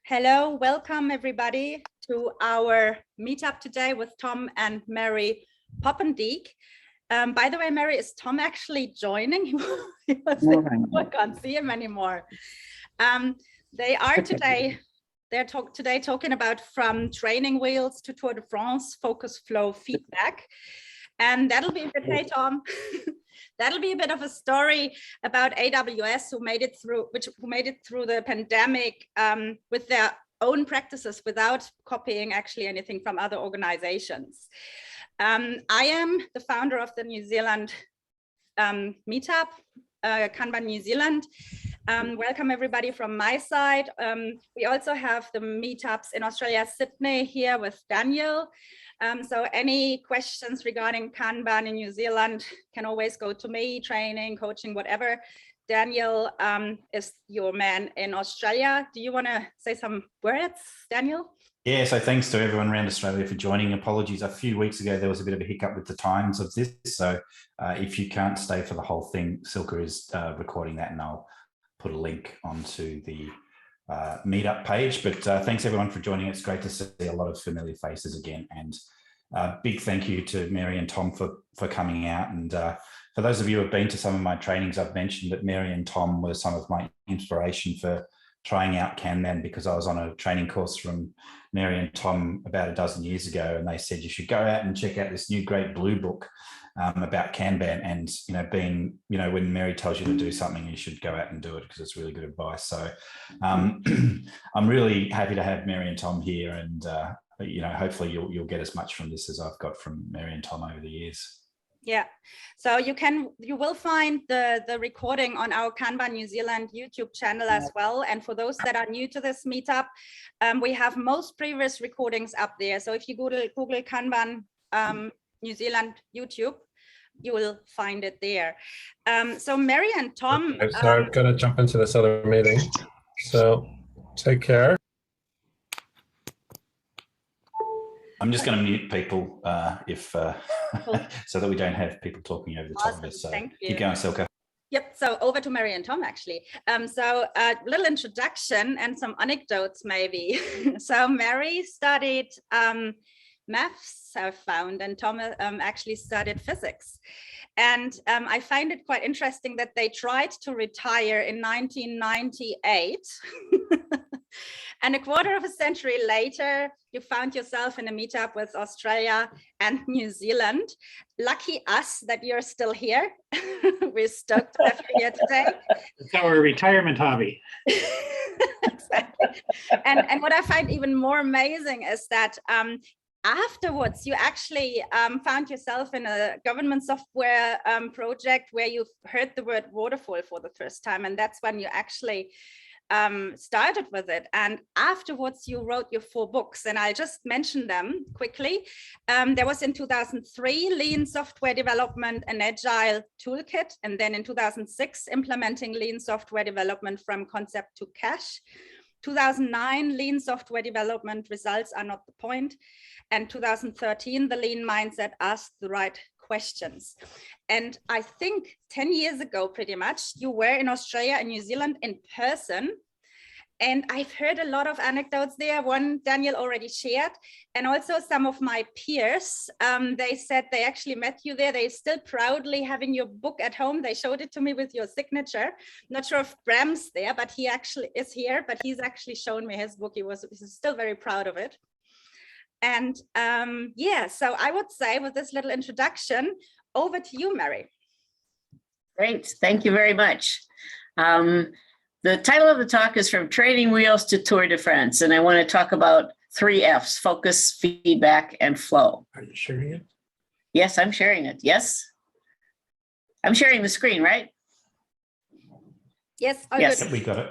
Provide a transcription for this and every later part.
Hello, welcome everybody to our meetup today with Tom and Mary Poppendieck. By the way, Mary, is Tom actually joining? I can't see him anymore. They are today, they're talking about from training wheels to Tour de France, focus, flow, feedback. And that'll be a bit, hey Tom, that'll be a bit of a story about AWS who made it through the pandemic with their own practices without copying actually anything from other organizations. I am the founder of the New Zealand meetup, Kanban New Zealand. Welcome everybody from my side. We also have the meetups in Australia, Sydney here with Daniel. So any questions regarding Kanban in New Zealand can always go to me, training, coaching, whatever. Daniel is your man in Australia. Do you want to say some words, Daniel? Yeah, so thanks to everyone around Australia for joining. Apologies, a few weeks ago there was a bit of a hiccup with the times of this. So if you can't stay for the whole thing, Silka is recording that and I'll put a link onto the meetup page. But thanks everyone for joining. It's great to see a lot of familiar faces again. And big thank you to Mary and Tom for coming out. And for those of you who have been to some of my trainings, I've mentioned that Mary and Tom were some of my inspiration for trying out Kanban, because I was on a training course from Mary and Tom about a dozen years ago, and they said you should go out and check out this new great blue book about Kanban. And when Mary tells you to do something, you should go out and do it because it's really good advice. So I'm really happy to have Mary and Tom here, and hopefully you'll get as much from this as I've got from Mary and Tom over the years. Yeah, so you will find the recording on our Kanban New Zealand YouTube channel as well. And for those that are new to this meetup, we have most previous recordings up there. So if you Google Kanban New Zealand YouTube, you will find it there. So Mary and Tom. Okay, so I've got to jump into this other meeting. So take care. I'm just going to mute people so that we don't have people talking over the top of us. So keep going, Silka. Yep, so over to Mary and Tom actually. So a little introduction and some anecdotes maybe. So Mary studied maths, I found, and Tom actually studied physics. And I find it quite interesting that they tried to retire in 1998. And a quarter of a century later, you found yourself in a meetup with Australia and New Zealand. Lucky us that you're still here. We're stoked to have you here today. It's our retirement hobby. Exactly. And what I find even more amazing is that afterwards, you actually found yourself in a government software project where you've heard the word waterfall for the first time. And that's when you actually started with it. And afterwards, you wrote your 4 books. And I'll just mention them quickly. There was in 2003, Lean Software Development, an Agile Toolkit. And then in 2006, Implementing Lean Software Development from Concept to Cash. 2009, Lean Software Development, Results Are Not the Point. And 2013, the Lean Mindset, Ask the Right Questions. And I think 10 years ago, pretty much, you were in Australia and New Zealand in person. And I've heard a lot of anecdotes there. One Daniel already shared. And also some of my peers, they said they actually met you there. They're still proudly having your book at home. They showed it to me with your signature. Not sure if Bram's there, but he actually is here. But he's actually shown me his book. He's still very proud of it. And yeah, so I would say with this little introduction, over to you, Mary. Great, thank you very much. The title of the talk is From Training Wheels to Tour de France, and I want to talk about 3 F's: focus, feedback, and flow. Are you sharing it? Yes, I'm sharing it. Yes. I'm sharing the screen, right? Yes. Yes, Yep, we got it.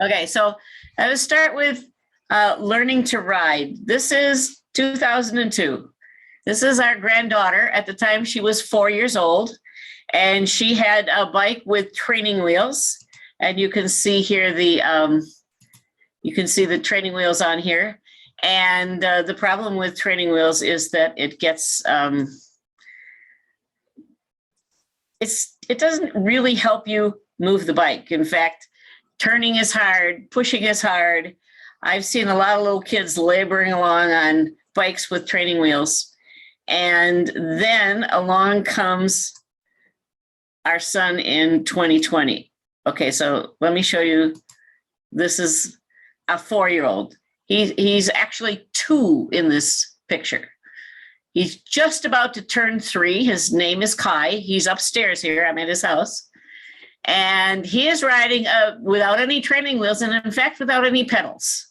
Okay, so I will start with learning to ride. This is 2002. This is our granddaughter. At the time, she was 4 years old, and she had a bike with training wheels. And you can see here the training wheels on here. And the problem with training wheels is that it gets it doesn't really help you move the bike. In fact, turning is hard, pushing is hard. I've seen a lot of little kids laboring along on bikes with training wheels. And then along comes our son in 2020. Okay, so let me show you. This is a 4-year-old. He's actually 2 in this picture. He's just about to turn 3. His name is Kai. He's upstairs here. I'm at his house. And he is riding without any training wheels, and in fact, without any pedals.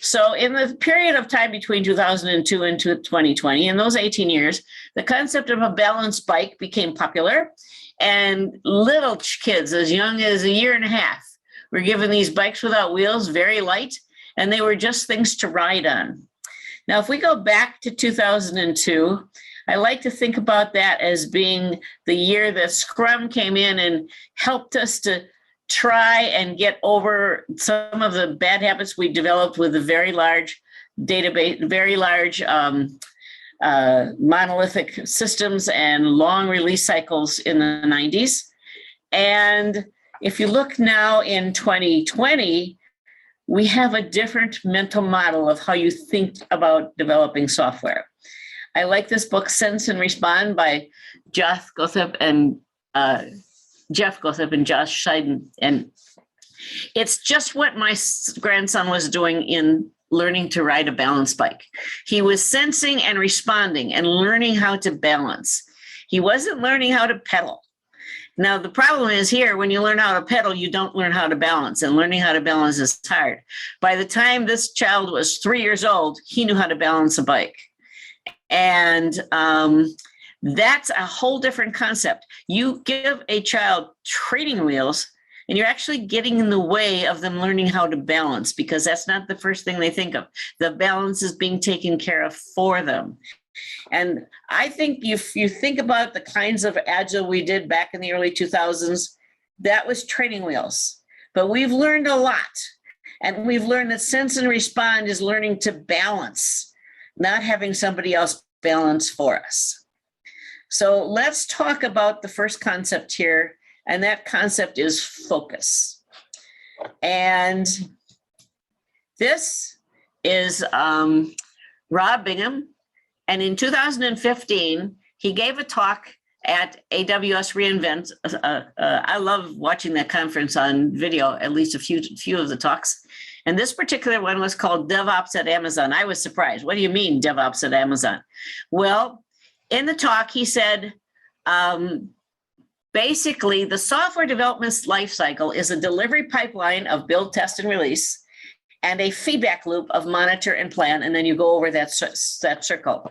So in the period of time between 2002 and 2020, in those 18 years, the concept of a balanced bike became popular, and little kids as young as 1.5 years were given these bikes without wheels, very light, and they were just things to ride on. Now, if we go back to 2002, I like to think about that as being the year that Scrum came in and helped us to try and get over some of the bad habits we developed with a very large database, very large monolithic systems and long release cycles in the 90s. And if you look now in 2020, we have a different mental model of how you think about developing software. I like this book, Sense and Respond, by Jeff Gothep and Josh Seiden. And it's just what my grandson was doing in learning to ride a balanced bike. He was sensing and responding and learning how to balance. He wasn't learning how to pedal. Now, the problem is here, when you learn how to pedal, you don't learn how to balance, and learning how to balance is hard. By the time this child was 3 years old, he knew how to balance a bike. And that's a whole different concept. You give a child training wheels, and you're actually getting in the way of them learning how to balance, because that's not the first thing they think of. The balance is being taken care of for them. And I think if you think about the kinds of Agile we did back in the early 2000s, that was training wheels. But we've learned a lot. And we've learned that Sense and Respond is learning to balance, not having somebody else balance for us. So let's talk about the first concept here, and that concept is focus. And this is Rob Bingham, and in 2015, he gave a talk at AWS reInvent. I love watching that conference on video, at least a few of the talks. And this particular one was called DevOps at Amazon. I was surprised. What do you mean DevOps at Amazon? Well, in the talk, he said, basically, the software development lifecycle is a delivery pipeline of build, test, and release, and a feedback loop of monitor and plan, and then you go over that circle.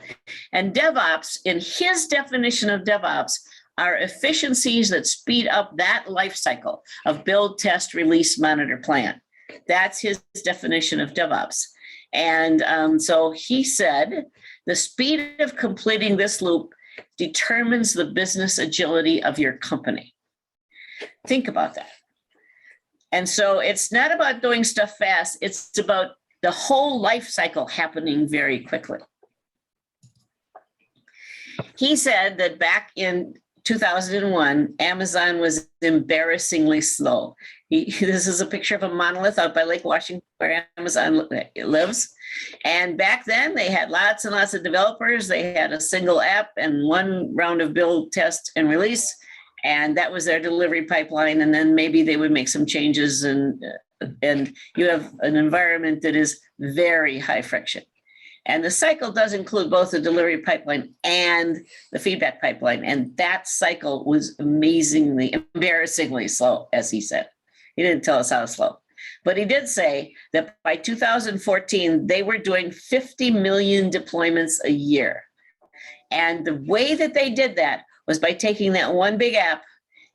And DevOps, in his definition of DevOps, are efficiencies that speed up that lifecycle of build, test, release, monitor, plan. That's his definition of DevOps. And so he said, the speed of completing this loop determines the business agility of your company. Think about that. And so it's not about doing stuff fast, it's about the whole life cycle happening very quickly. He said that back in 2001, Amazon was embarrassingly slow. This is a picture of a monolith out by Lake Washington where Amazon lives. And back then they had lots and lots of developers. They had a single app and one round of build, test, and release. And that was their delivery pipeline. And then maybe they would make some changes, and you have an environment that is very high friction. And the cycle does include both the delivery pipeline and the feedback pipeline. And that cycle was embarrassingly slow, as he said. He didn't tell us how slow, but he did say that by 2014, they were doing 50 million deployments a year. And the way that they did that was by taking that one big app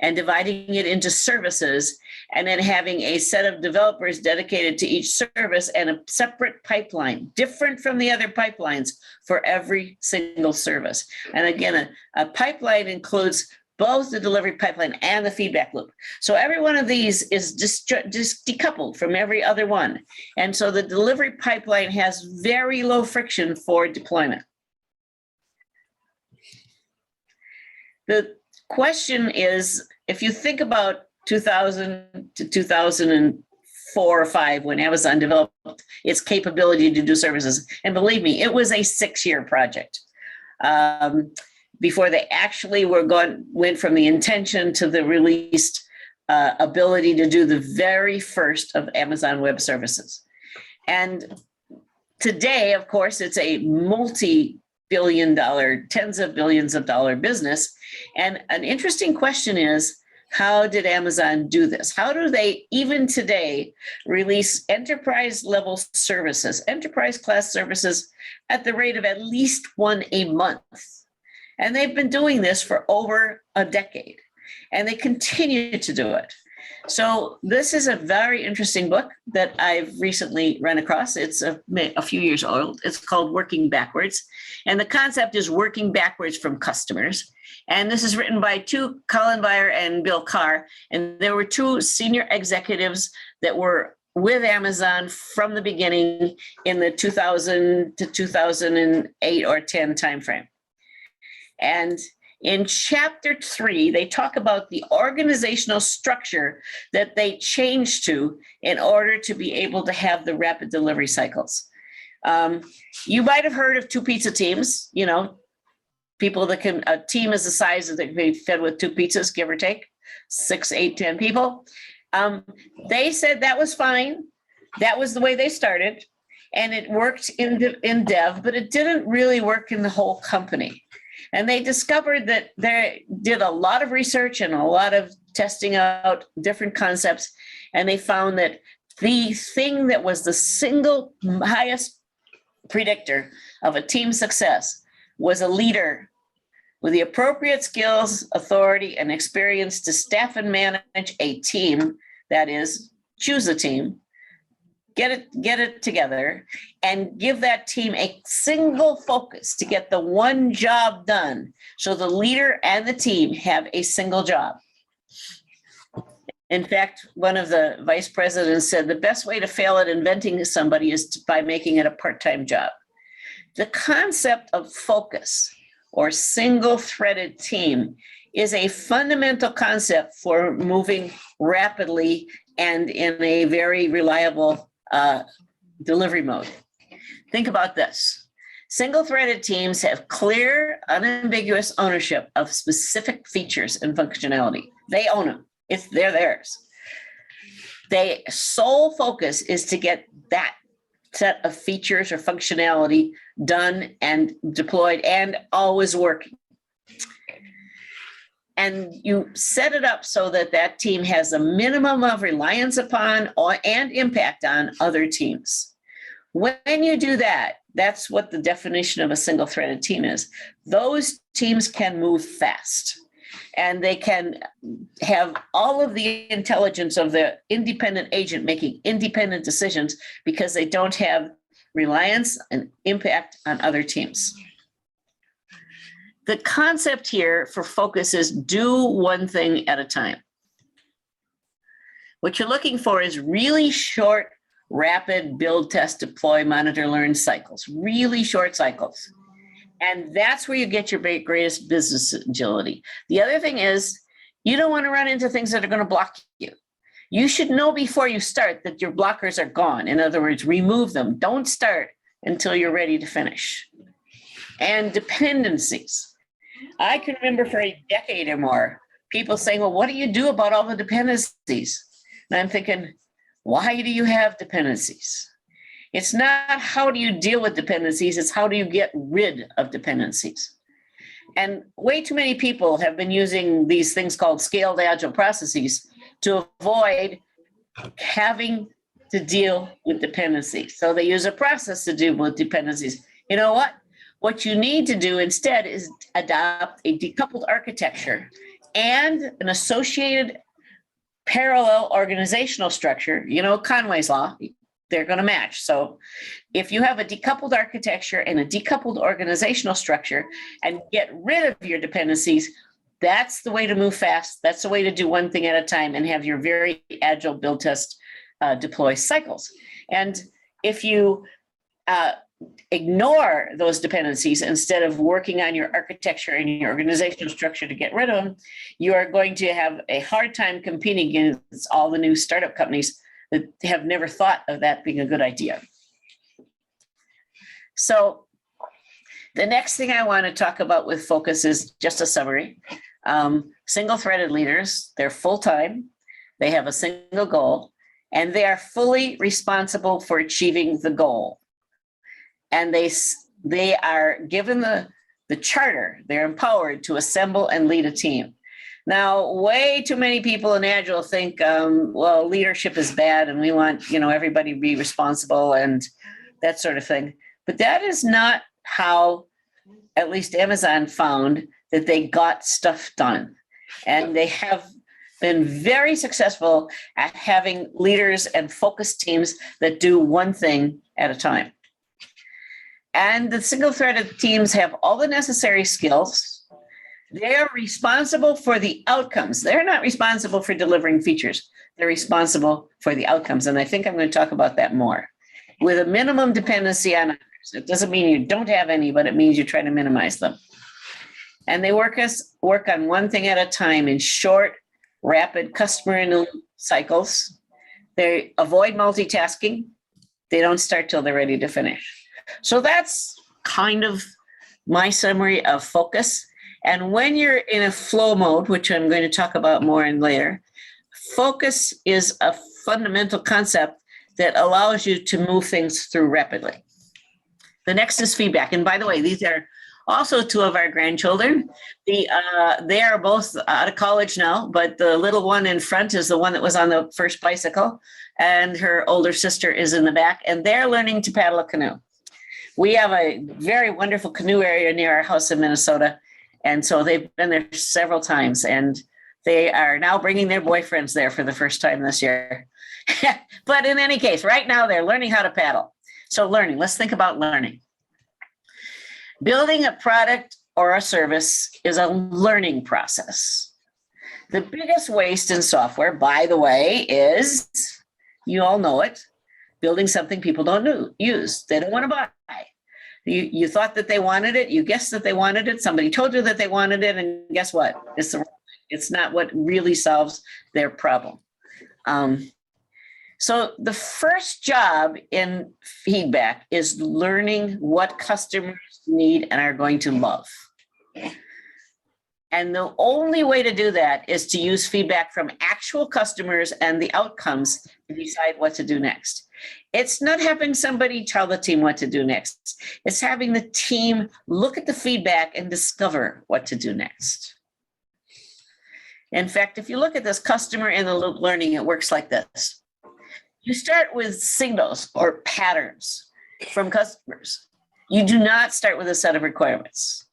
and dividing it into services, and then having a set of developers dedicated to each service and a separate pipeline, different from the other pipelines, for every single service. And again, a pipeline includes both the delivery pipeline and the feedback loop. So every one of these is just decoupled from every other one. And so the delivery pipeline has very low friction for deployment. The question is, if you think about 2000 to 2005, 4 or 5 when Amazon developed its capability to do services. And believe me, it was a 6-year project before they actually went from the intention to the released ability to do the very first of Amazon Web Services. And today, of course, it's a multi-billion-dollar, tens of billions of dollar business. And an interesting question is, how did Amazon do this? How do they, even today, release enterprise level services, enterprise class services at the rate of at least 1 a month? And they've been doing this for over a decade, and they continue to do it. So this is a very interesting book that I've recently run across. It's a few years old. It's called Working Backwards. And the concept is working backwards from customers. And this is written by Colin Beyer and Bill Carr. And there were 2 senior executives that were with Amazon from the beginning in the 2000 to 2008 or 10 timeframe. And in chapter 3, they talk about the organizational structure that they changed to in order to be able to have the rapid delivery cycles. You might have heard of 2 pizza teams, people that a team is the size that they can be fed with 2 pizzas, give or take, 6, 8, 10 people. They said that was fine. That was the way they started. And it worked in dev, but it didn't really work in the whole company. And they discovered that they did a lot of research and a lot of testing out different concepts. And they found that the thing that was the single highest predictor of a team's success was a leader with the appropriate skills, authority, and experience to staff and manage a team. That is, choose a team, get it together, and give that team a single focus to get the one job done. So the leader and the team have a single job. In fact, one of the vice presidents said the best way to fail at inventing somebody is by making it a part-time job. The concept of focus or single-threaded team is a fundamental concept for moving rapidly and in a very reliable delivery mode. Think about this. Single-threaded teams have clear, unambiguous ownership of specific features and functionality. They own them. They're theirs. Their sole focus is to get that set of features or functionality done and deployed and always working. And you set it up so that that team has a minimum of reliance upon and impact on other teams. When you do that, that's what the definition of a single-threaded team is. Those teams can move fast, and they can have all of the intelligence of the independent agent making independent decisions because they don't have reliance and impact on other teams. The concept here for focus is do one thing at a time. What you're looking for is really short, rapid build, test, deploy, monitor, learn cycles, really short cycles. And that's where you get your greatest business agility. The other thing is you don't want to run into things that are going to block you. You should know before you start that your blockers are gone. In other words, remove them. Don't start until you're ready to finish. And dependencies. I can remember for a decade or more, people saying, well, what do you do about all the dependencies? And I'm thinking, why do you have dependencies? It's not how do you deal with dependencies, it's how do you get rid of dependencies. And way too many people have been using these things called scaled agile processes to avoid having to deal with dependencies. So they use a process to deal with dependencies. You know what? What you need to do instead is adopt a decoupled architecture and an associated parallel organizational structure. Conway's law, they're going to match. So if you have a decoupled architecture and a decoupled organizational structure and get rid of your dependencies, that's the way to move fast. That's the way to do one thing at a time and have your very agile build, test, deploy cycles. And if you ignore those dependencies instead of working on your architecture and your organizational structure to get rid of them, you are going to have a hard time competing against all the new startup companies that have never thought of that being a good idea. So the next thing I want to talk about with focus is just a summary. Single-threaded leaders, they're full-time, they have a single goal, and they are fully responsible for achieving the goal. And they are given the charter, they're empowered to assemble and lead a team. Now, way too many people in Agile think, well, leadership is bad and we want, everybody to be responsible and that sort of thing. But that is not how, at least Amazon found, that they got stuff done. And they have been very successful at having leaders and focus teams that do one thing at a time. And the single-threaded teams have all the necessary skills. They are responsible for the outcomes. They're not responsible for delivering features. They're responsible for the outcomes. And I think I'm going to talk about that more. With a minimum dependency on others. It doesn't mean you don't have any, but it means you try to minimize them. And they work on one thing at a time in short, rapid customer cycles. They avoid multitasking. They don't start till they're ready to finish. So that's kind of my summary of focus. And when you're in a flow mode, which I'm going to talk about more in later, focus is a fundamental concept that allows you to move things through rapidly. The next is feedback. And by the way, these are also two of our grandchildren. They are both out of college now, but the little one in front is the one that was on the first bicycle, and her older sister is in the back, and they're learning to paddle a canoe. We have a very wonderful canoe area near our house in Minnesota, and so they've been there several times, and they are now bringing their boyfriends there for the first time this year. But in any case, right now they're learning how to paddle. So learning, let's think about learning. Building a product or a service is a learning process. The biggest waste in software, by the way, is, you all know it, building something people don't use. They don't want to buy. You thought that they wanted it. You guessed that they wanted it. Somebody told you that they wanted it. And guess what? It's not what really solves their problem. So the first job in feedback is learning what customers need and are going to love. And the only way to do that is to use feedback from actual customers and the outcomes to decide what to do next. It's not having somebody tell the team what to do next. It's having the team look at the feedback and discover what to do next. In fact, if you look at this customer in the loop learning, it works like this. You start with signals or patterns from customers. You do not start with a set of requirements.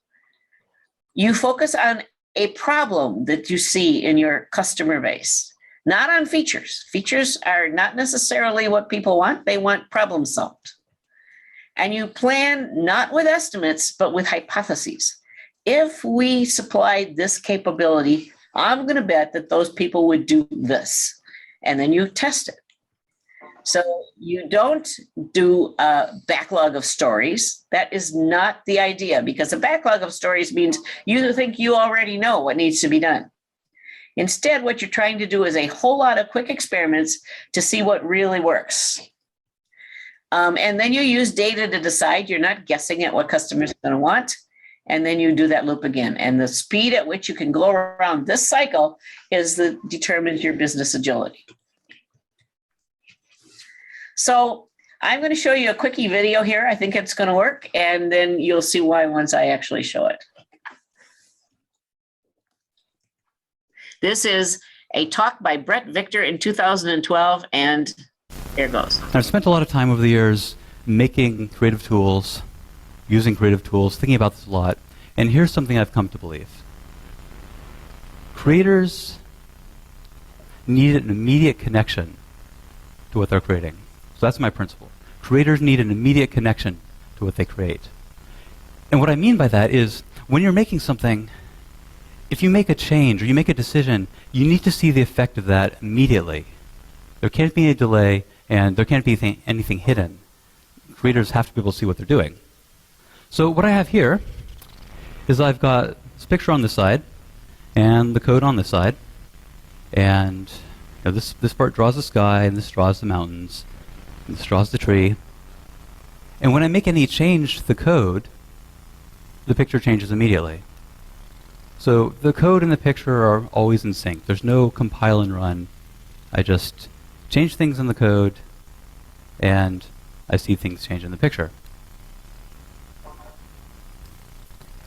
You focus on a problem that you see in your customer base, not on features. Features are not necessarily what people want. They want problem solved. And you plan not with estimates, but with hypotheses. If we supplied this capability, I'm going to bet that those people would do this. And then you test it. So you don't do a backlog of stories. That is not the idea, because a backlog of stories means you think you already know what needs to be done. Instead, what you're trying to do is a whole lot of quick experiments to see what really works. And then you use data to decide. You're not guessing at what customers are going to want. And then you do that loop again. And the speed at which you can go around this cycle is that determines your business agility. So I'm going to show you a quickie video here. I think it's going to work. And then you'll see why once I actually show it. This is a talk by Brett Victor in 2012. And here it goes. I've spent a lot of time over the years making creative tools, using creative tools, thinking about this a lot. And here's something I've come to believe. Creators need an immediate connection to what they're creating. So that's my principle. Creators need an immediate connection to what they create. And what I mean by that is when you're making something, if you make a change or you make a decision, you need to see the effect of that immediately. There can't be a delay and there can't be anything hidden. Creators have to be able to see what they're doing. So what I have here is I've got this picture on this side and the code on this side. And Now this part draws the sky, and this draws the mountains, and this draws the tree. And when I make any change to the code, the picture changes immediately. So the code and the picture are always in sync. There's no compile and run. I just change things in the code, and I see things change in the picture.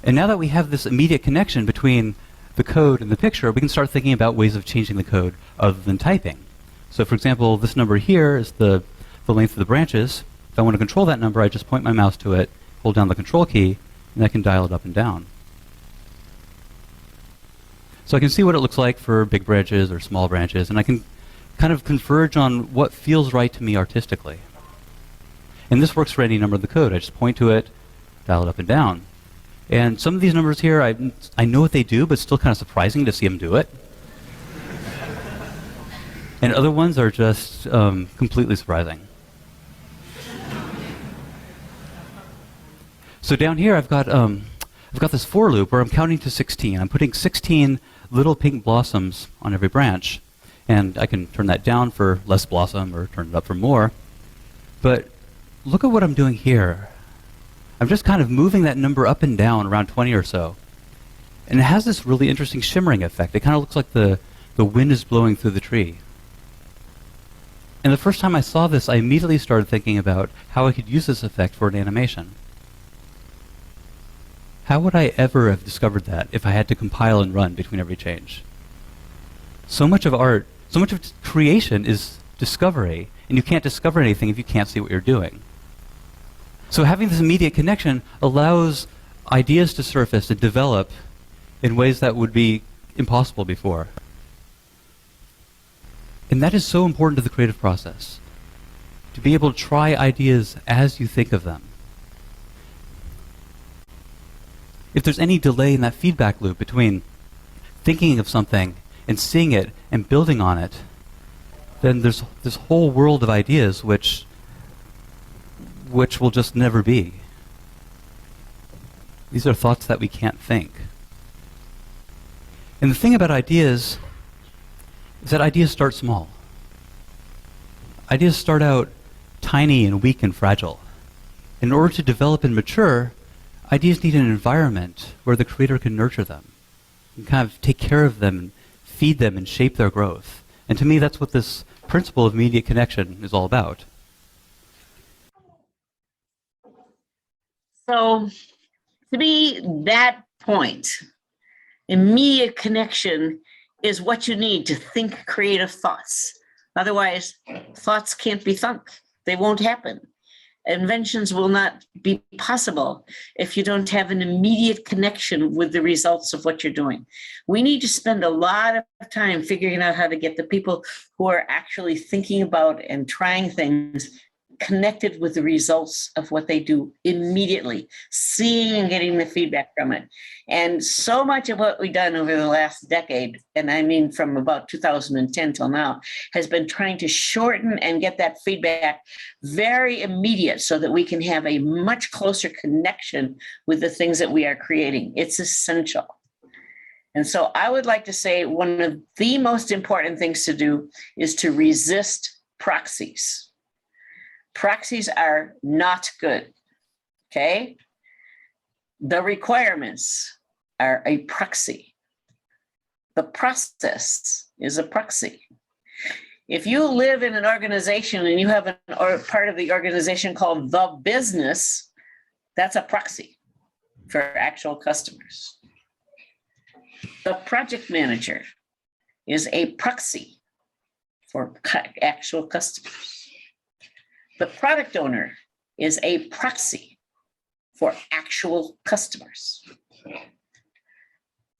And now that we have this immediate connection between the code and the picture, we can start thinking about ways of changing the code other than typing. So for example, this number here is the length of the branches. If I want to control that number, I just point my mouse to it, hold down the control key, and I can dial it up and down. So I can see what it looks like for big branches or small branches, and I can kind of converge on what feels right to me artistically. And this works for any number of the code. I just point to it, dial it up and down. And some of these numbers here, I know what they do, but it's still kind of surprising to see them do it. And other ones are just completely surprising. So down here, I've got this for loop where I'm counting to 16. I'm putting 16 little pink blossoms on every branch. And I can turn that down for less blossom or turn it up for more. But look at what I'm doing here. I'm just kind of moving that number up and down around 20 or so. And it has this really interesting shimmering effect. It kind of looks like the wind is blowing through the tree. And the first time I saw this, I immediately started thinking about how I could use this effect for an animation. How would I ever have discovered that if I had to compile and run between every change? So much of art, so much of creation is discovery, and you can't discover anything if you can't see what you're doing. So having this immediate connection allows ideas to surface and develop in ways that would be impossible before. And that is so important to the creative process, to be able to try ideas as you think of them. If there's any delay in that feedback loop between thinking of something and seeing it and building on it, then there's this whole world of ideas which will just never be. These are thoughts that we can't think. And the thing about ideas is that ideas start small. Ideas start out tiny and weak and fragile. In order to develop and mature, ideas need an environment where the creator can nurture them and kind of take care of them and feed them and shape their growth. And to me, that's what this principle of immediate connection is all about. So to me, that point, immediate connection is what you need to think creative thoughts. Otherwise, thoughts can't be thunk. They won't happen. Inventions will not be possible if you don't have an immediate connection with the results of what you're doing. We need to spend a lot of time figuring out how to get the people who are actually thinking about and trying things connected with the results of what they do immediately, seeing and getting the feedback from it. And so much of what we've done over the last decade, and I mean from about 2010 till now, has been trying to shorten and get that feedback very immediate so that we can have a much closer connection with the things that we are creating. It's essential. And so I would like to say one of the most important things to do is to resist proxies. Proxies are not good, okay? The requirements are a proxy. The process is a proxy. If you live in an organization and you have or part of the organization called the business, that's a proxy for actual customers. The project manager is a proxy for actual customers. The product owner is a proxy for actual customers.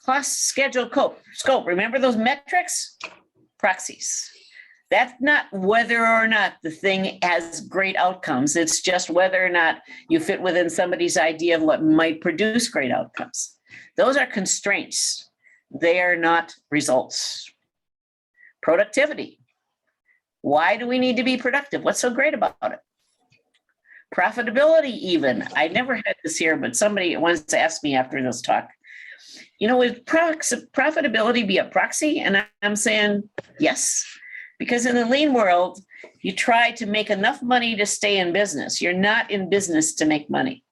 Cost, schedule, scope. Remember those metrics? Proxies. That's not whether or not the thing has great outcomes. It's just whether or not you fit within somebody's idea of what might produce great outcomes. Those are constraints. They are not results. Productivity. Why do we need to be productive? What's so great about it? Profitability even. I never had this here, but somebody once asked me after this talk, would profitability be a proxy? And I'm saying, yes. Because in the lean world, you try to make enough money to stay in business. You're not in business to make money.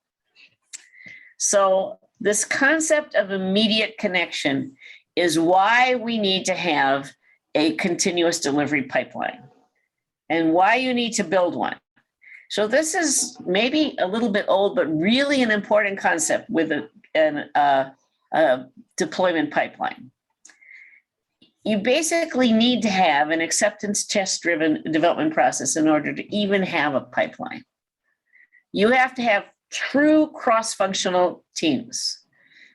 So this concept of immediate connection is why we need to have a continuous delivery pipeline and why you need to build one. So this is maybe a little bit old, but really an important concept with a deployment pipeline. You basically need to have an acceptance test-driven development process in order to even have a pipeline. You have to have true cross-functional teams.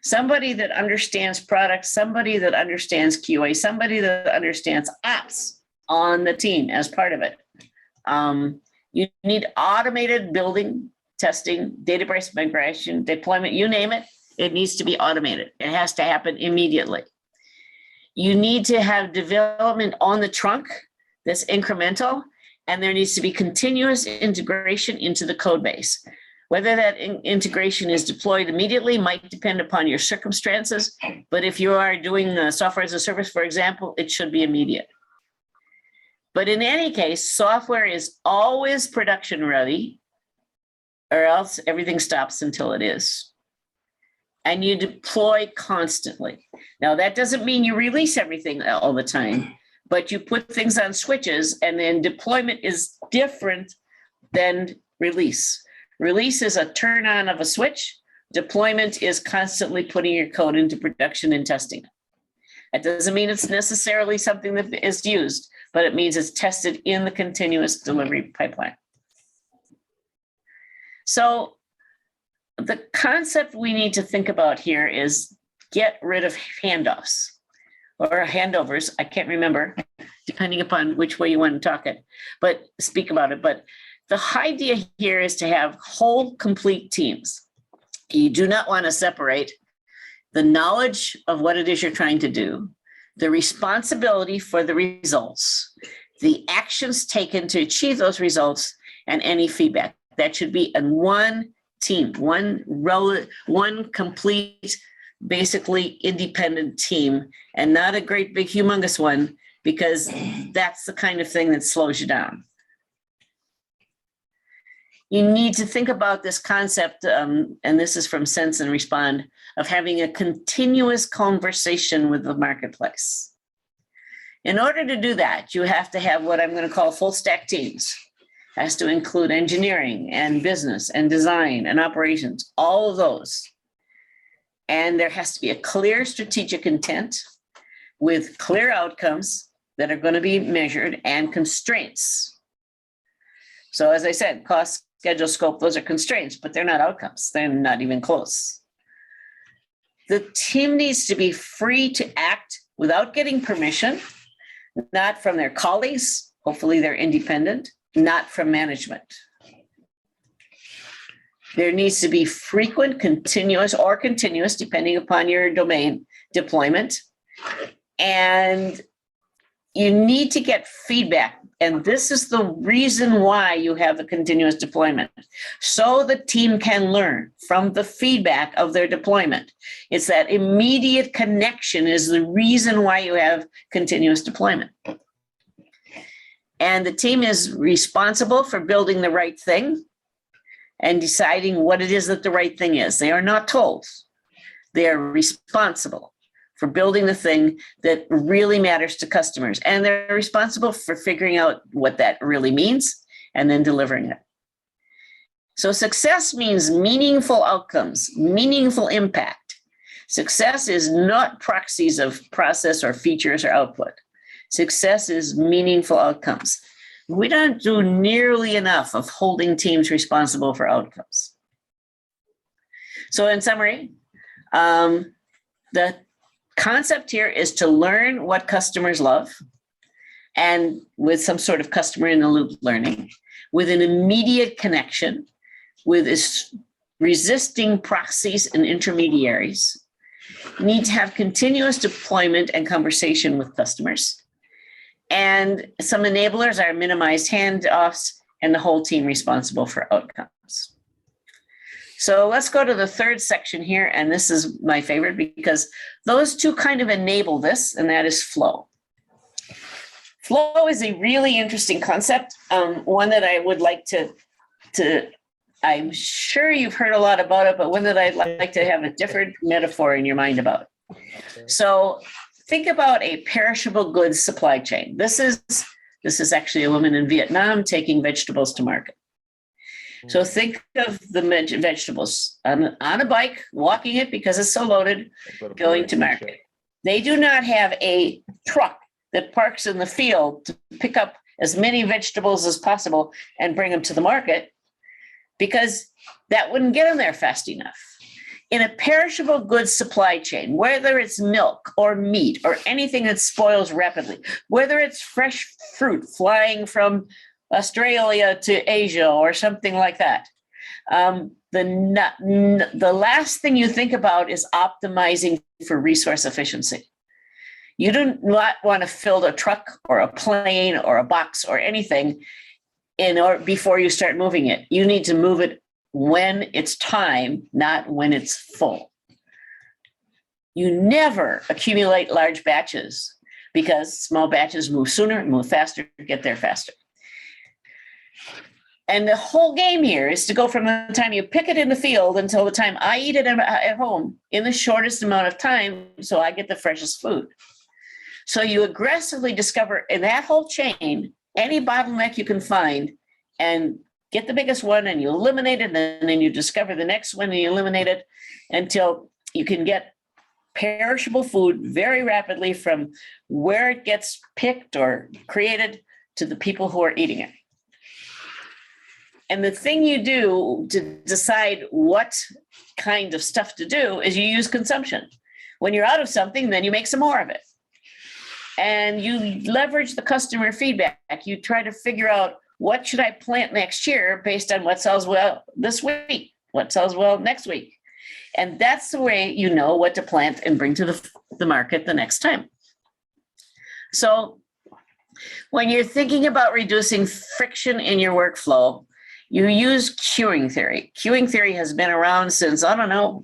Somebody that understands products, somebody that understands QA, somebody that understands ops on the team as part of it. You need automated building, testing, database migration, deployment, you name it, it needs to be automated. It has to happen immediately. You need to have development on the trunk that's incremental, and there needs to be continuous integration into the code base. Whether that integration is deployed immediately might depend upon your circumstances, but if you are doing software as a service, for example, it should be immediate. But in any case, software is always production ready, or else everything stops until it is. And you deploy constantly. Now, that doesn't mean you release everything all the time, but you put things on switches, and then deployment is different than release. Release is a turn on of a switch. Deployment is constantly putting your code into production and testing. That doesn't mean it's necessarily something that is used, but it means it's tested in the continuous delivery pipeline. So the concept we need to think about here is get rid of handoffs or handovers. I can't remember, depending upon which way you want to talk it, but speak about it. But the idea here is to have whole, complete teams. You do not want to separate the knowledge of what it is you're trying to do, the responsibility for the results, the actions taken to achieve those results, and any feedback. That should be in one team, one complete, basically independent team, and not a great big humongous one, because that's the kind of thing that slows you down. You need to think about this concept, and this is from Sense and Respond, of having a continuous conversation with the marketplace. In order to do that, you have to have what I'm going to call full stack teams. It has to include engineering and business and design and operations, all of those. And there has to be a clear strategic intent with clear outcomes that are going to be measured and constraints. So as I said, cost, schedule, scope, those are constraints, but they're not outcomes. They're not even close. The team needs to be free to act without getting permission, not from their colleagues, hopefully they're independent, not from management. There needs to be frequent, continuous, depending upon your domain, deployment. And you need to get feedback. And this is the reason why you have the continuous deployment. So the team can learn from the feedback of their deployment. It's that immediate connection is the reason why you have continuous deployment. And the team is responsible for building the right thing and deciding what it is that the right thing is. They are not told. They are responsible for building the thing that really matters to customers. And they're responsible for figuring out what that really means and then delivering it. So success means meaningful outcomes, meaningful impact. Success is not proxies of process or features or output. Success is meaningful outcomes. We don't do nearly enough of holding teams responsible for outcomes. So in summary, the concept here is to learn what customers love, and with some sort of customer in the loop learning, with an immediate connection, with resisting proxies and intermediaries. You need to have continuous deployment and conversation with customers. And some enablers are minimized handoffs and the whole team responsible for outcomes. So let's go to the third section here. And this is my favorite because those two kind of enable this, and that is flow. Flow is a really interesting concept, one that I would like to, I'm sure you've heard a lot about it, but one that I'd like to have a different metaphor in your mind about. So think about a perishable goods supply chain. This is actually a woman in Vietnam taking vegetables to market. So think of the vegetables on a bike, walking it because it's so loaded, going to market. They do not have a truck that parks in the field to pick up as many vegetables as possible and bring them to the market, because that wouldn't get them there fast enough. In a perishable goods supply chain, whether it's milk or meat or anything that spoils rapidly, whether it's fresh fruit flying from Australia to Asia or something like that, the last thing you think about is optimizing for resource efficiency. You do not want to fill a truck or a plane or a box or anything before you start moving it. You need to move it when it's time, not when it's full. You never accumulate large batches, because small batches move sooner, move faster, get there faster. And the whole game here is to go from the time you pick it in the field until the time I eat it at home in the shortest amount of time, so I get the freshest food. So you aggressively discover in that whole chain any bottleneck you can find and get the biggest one, and you eliminate it, and then you discover the next one and you eliminate it until you can get perishable food very rapidly from where it gets picked or created to the people who are eating it. And the thing you do to decide what kind of stuff to do is you use consumption. When you're out of something, then you make some more of it. And you leverage the customer feedback. You try to figure out, what should I plant next year based on what sells well this week, what sells well next week. And that's the way you know what to plant and bring to the market the next time. So when you're thinking about reducing friction in your workflow, you use queuing theory. Queuing theory has been around since, I don't know,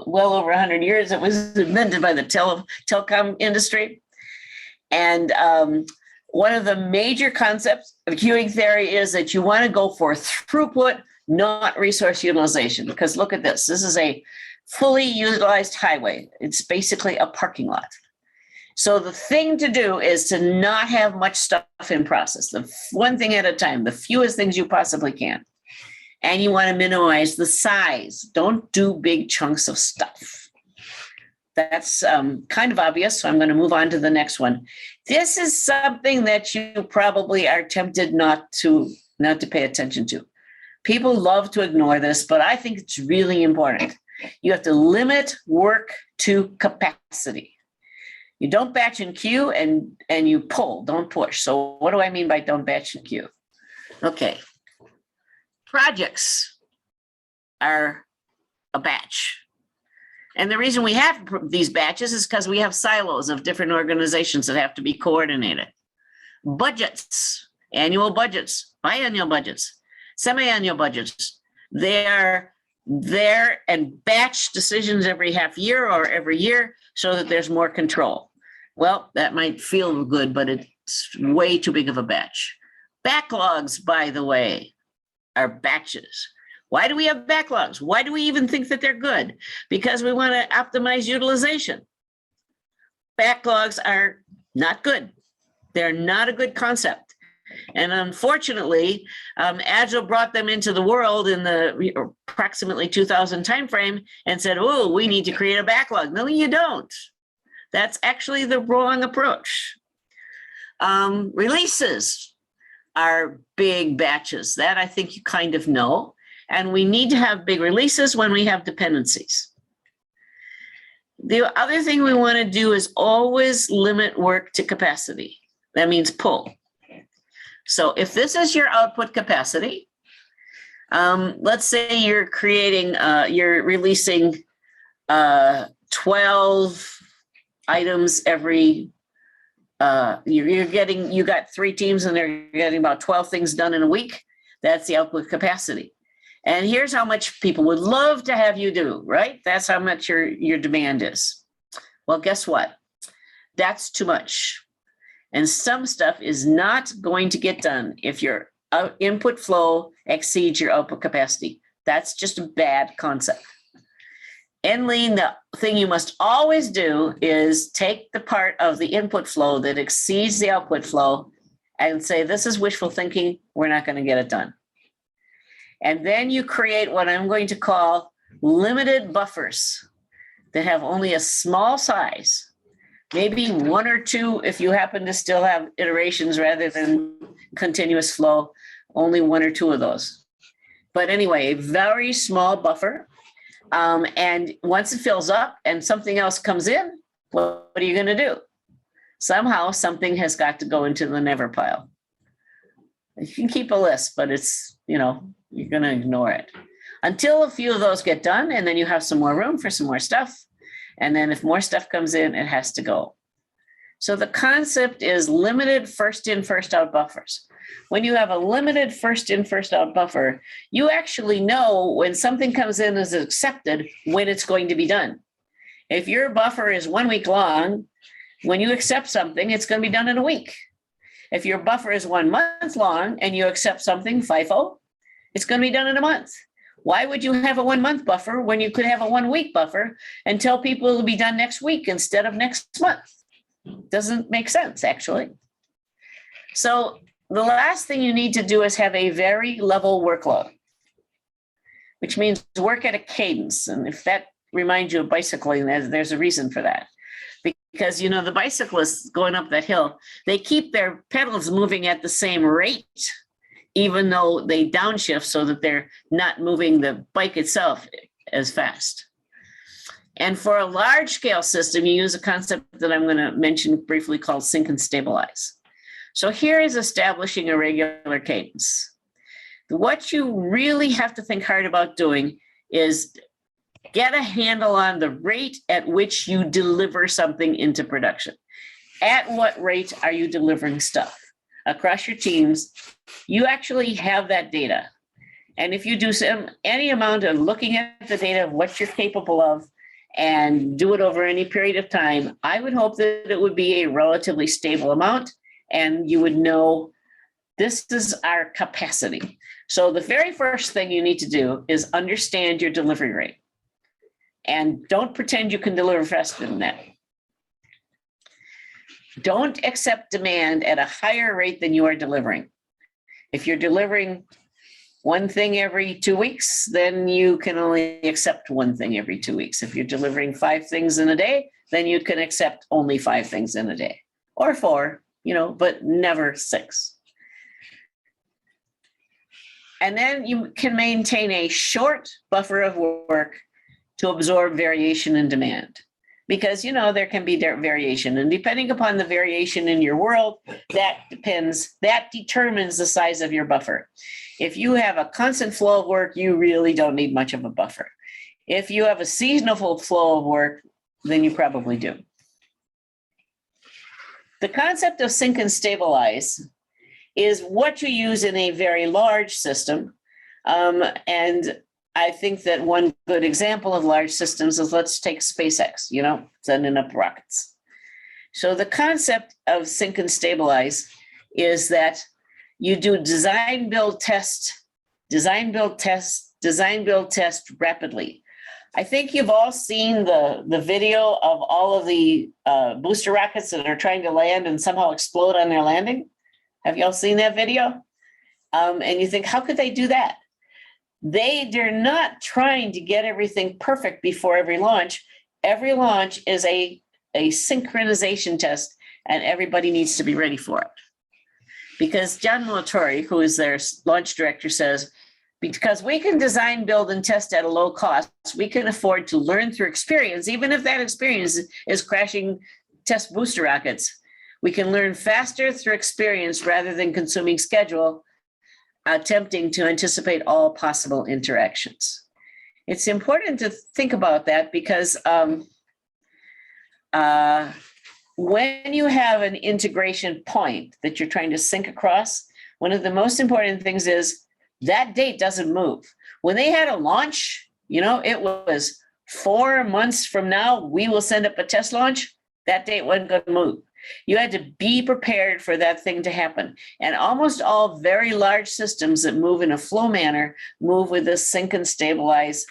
well over 100 years. It was invented by the telecom industry. And one of the major concepts of queuing theory is that you want to go for throughput, not resource utilization. Because look at this. This is a fully utilized highway. It's basically a parking lot. So the thing to do is to not have much stuff in process, the one thing at a time, the fewest things you possibly can. And you want to minimize the size. Don't do big chunks of stuff. That's kind of obvious, so I'm going to move on to the next one. This is something that you probably are tempted not to pay attention to. People love to ignore this, but I think it's really important. You have to limit work to capacity. You don't batch and queue, and you pull, don't push. So what do I mean by don't batch and queue? Okay. Projects are a batch. And the reason we have these batches is because we have silos of different organizations that have to be coordinated. Budgets, annual budgets, biannual budgets, semi-annual budgets, they are there and batch decisions every half year or every year so that there's more control. Well, that might feel good, but it's way too big of a batch. Backlogs, by the way, are batches. Why do we have backlogs? Why do we even think that they're good? Because we want to optimize utilization. Backlogs are not good. They're not a good concept. And unfortunately, Agile brought them into the world in the approximately 2000 timeframe and said, oh, we need to create a backlog. No, you don't. That's actually the wrong approach. Releases are big batches. That I think you kind of know. And we need to have big releases when we have dependencies. The other thing we want to do is always limit work to capacity. That means pull. So if this is your output capacity, let's say you're creating, you're releasing 12 items every, you got 3 teams and they're getting about 12 things done in a week. That's the output capacity. And here's how much people would love to have you do, right? That's how much your demand is. Well, guess what? That's too much. And some stuff is not going to get done if your input flow exceeds your output capacity. That's just a bad concept. In lean, the thing you must always do is take the part of the input flow that exceeds the output flow and say, this is wishful thinking, we're not going to get it done. And then you create what I'm going to call limited buffers that have only a small size, maybe 1 or 2 if you happen to still have iterations rather than continuous flow, only 1 or 2 of those. But anyway, a very small buffer. And once it fills up and something else comes in, what are you going to do? Somehow something has got to go into the never pile. You can keep a list, but it's, you know, you're going to ignore it until a few of those get done. And then you have some more room for some more stuff. And then if more stuff comes in, it has to go. So the concept is limited first in, first out buffers. When you have a limited first in, first out buffer, you actually know when something comes in as accepted, when it's going to be done. If your buffer is 1 week long, when you accept something, it's going to be done in a week. If your buffer is 1 month long and you accept something, FIFO, it's going to be done in a month. Why would you have a 1 month buffer when you could have a 1 week buffer and tell people it'll be done next week instead of next month? Doesn't make sense, actually. So the last thing you need to do is have a very level workload, which means work at a cadence. And if that reminds you of bicycling, there's a reason for that. Because, you know, the bicyclists going up that hill, they keep their pedals moving at the same rate, even though they downshift so that they're not moving the bike itself as fast. And for a large scale system, you use a concept that I'm going to mention briefly called sync and stabilize. So here is establishing a regular cadence. What you really have to think hard about doing is get a handle on the rate at which you deliver something into production. At what rate are you delivering stuff? Across your teams, you actually have that data. And if you do any amount of looking at the data of what you're capable of and do it over any period of time, I would hope that it would be a relatively stable amount and you would know this is our capacity. So the very first thing you need to do is understand your delivery rate. And don't pretend you can deliver faster than that. Don't accept demand at a higher rate than you are delivering. If you're delivering 1 thing every 2 weeks, then you can only accept 1 thing every 2 weeks. If you're delivering 5 things in a day, then you can accept only 5 things in a day, or 4, you know, but never 6. And then you can maintain a short buffer of work to absorb variation in demand. Because, you know, there can be variation, and depending upon the variation in your world, that determines the size of your buffer. If you have a constant flow of work, you really don't need much of a buffer. If you have a seasonal flow of work, then you probably do. The concept of sync and stabilize is what you use in a very large system. And I think that one good example of large systems is, let's take SpaceX, you know, sending up rockets. So the concept of sync and stabilize is that you do design, build, test rapidly. I think you've all seen the video of all of the booster rockets that are trying to land and somehow explode on their landing. Have y'all seen that video? And you think, how could they do that? They're not trying to get everything perfect before every launch. Every launch is a synchronization test, and everybody needs to be ready for it. Because John Mulatori, who is their launch director, says, because we can design, build, and test at a low cost, we can afford to learn through experience, even if that experience is crashing test booster rockets. We can learn faster through experience rather than consuming schedule, attempting to anticipate all possible interactions. It's important to think about that because when you have an integration point that you're trying to sync across, one of the most important things is that date doesn't move. When they had a launch, you know, it was 4 months from now, we will send up a test launch. That date wasn't going to move You had to be prepared for that thing to happen. And almost all very large systems that move in a flow manner move with this sync and stabilize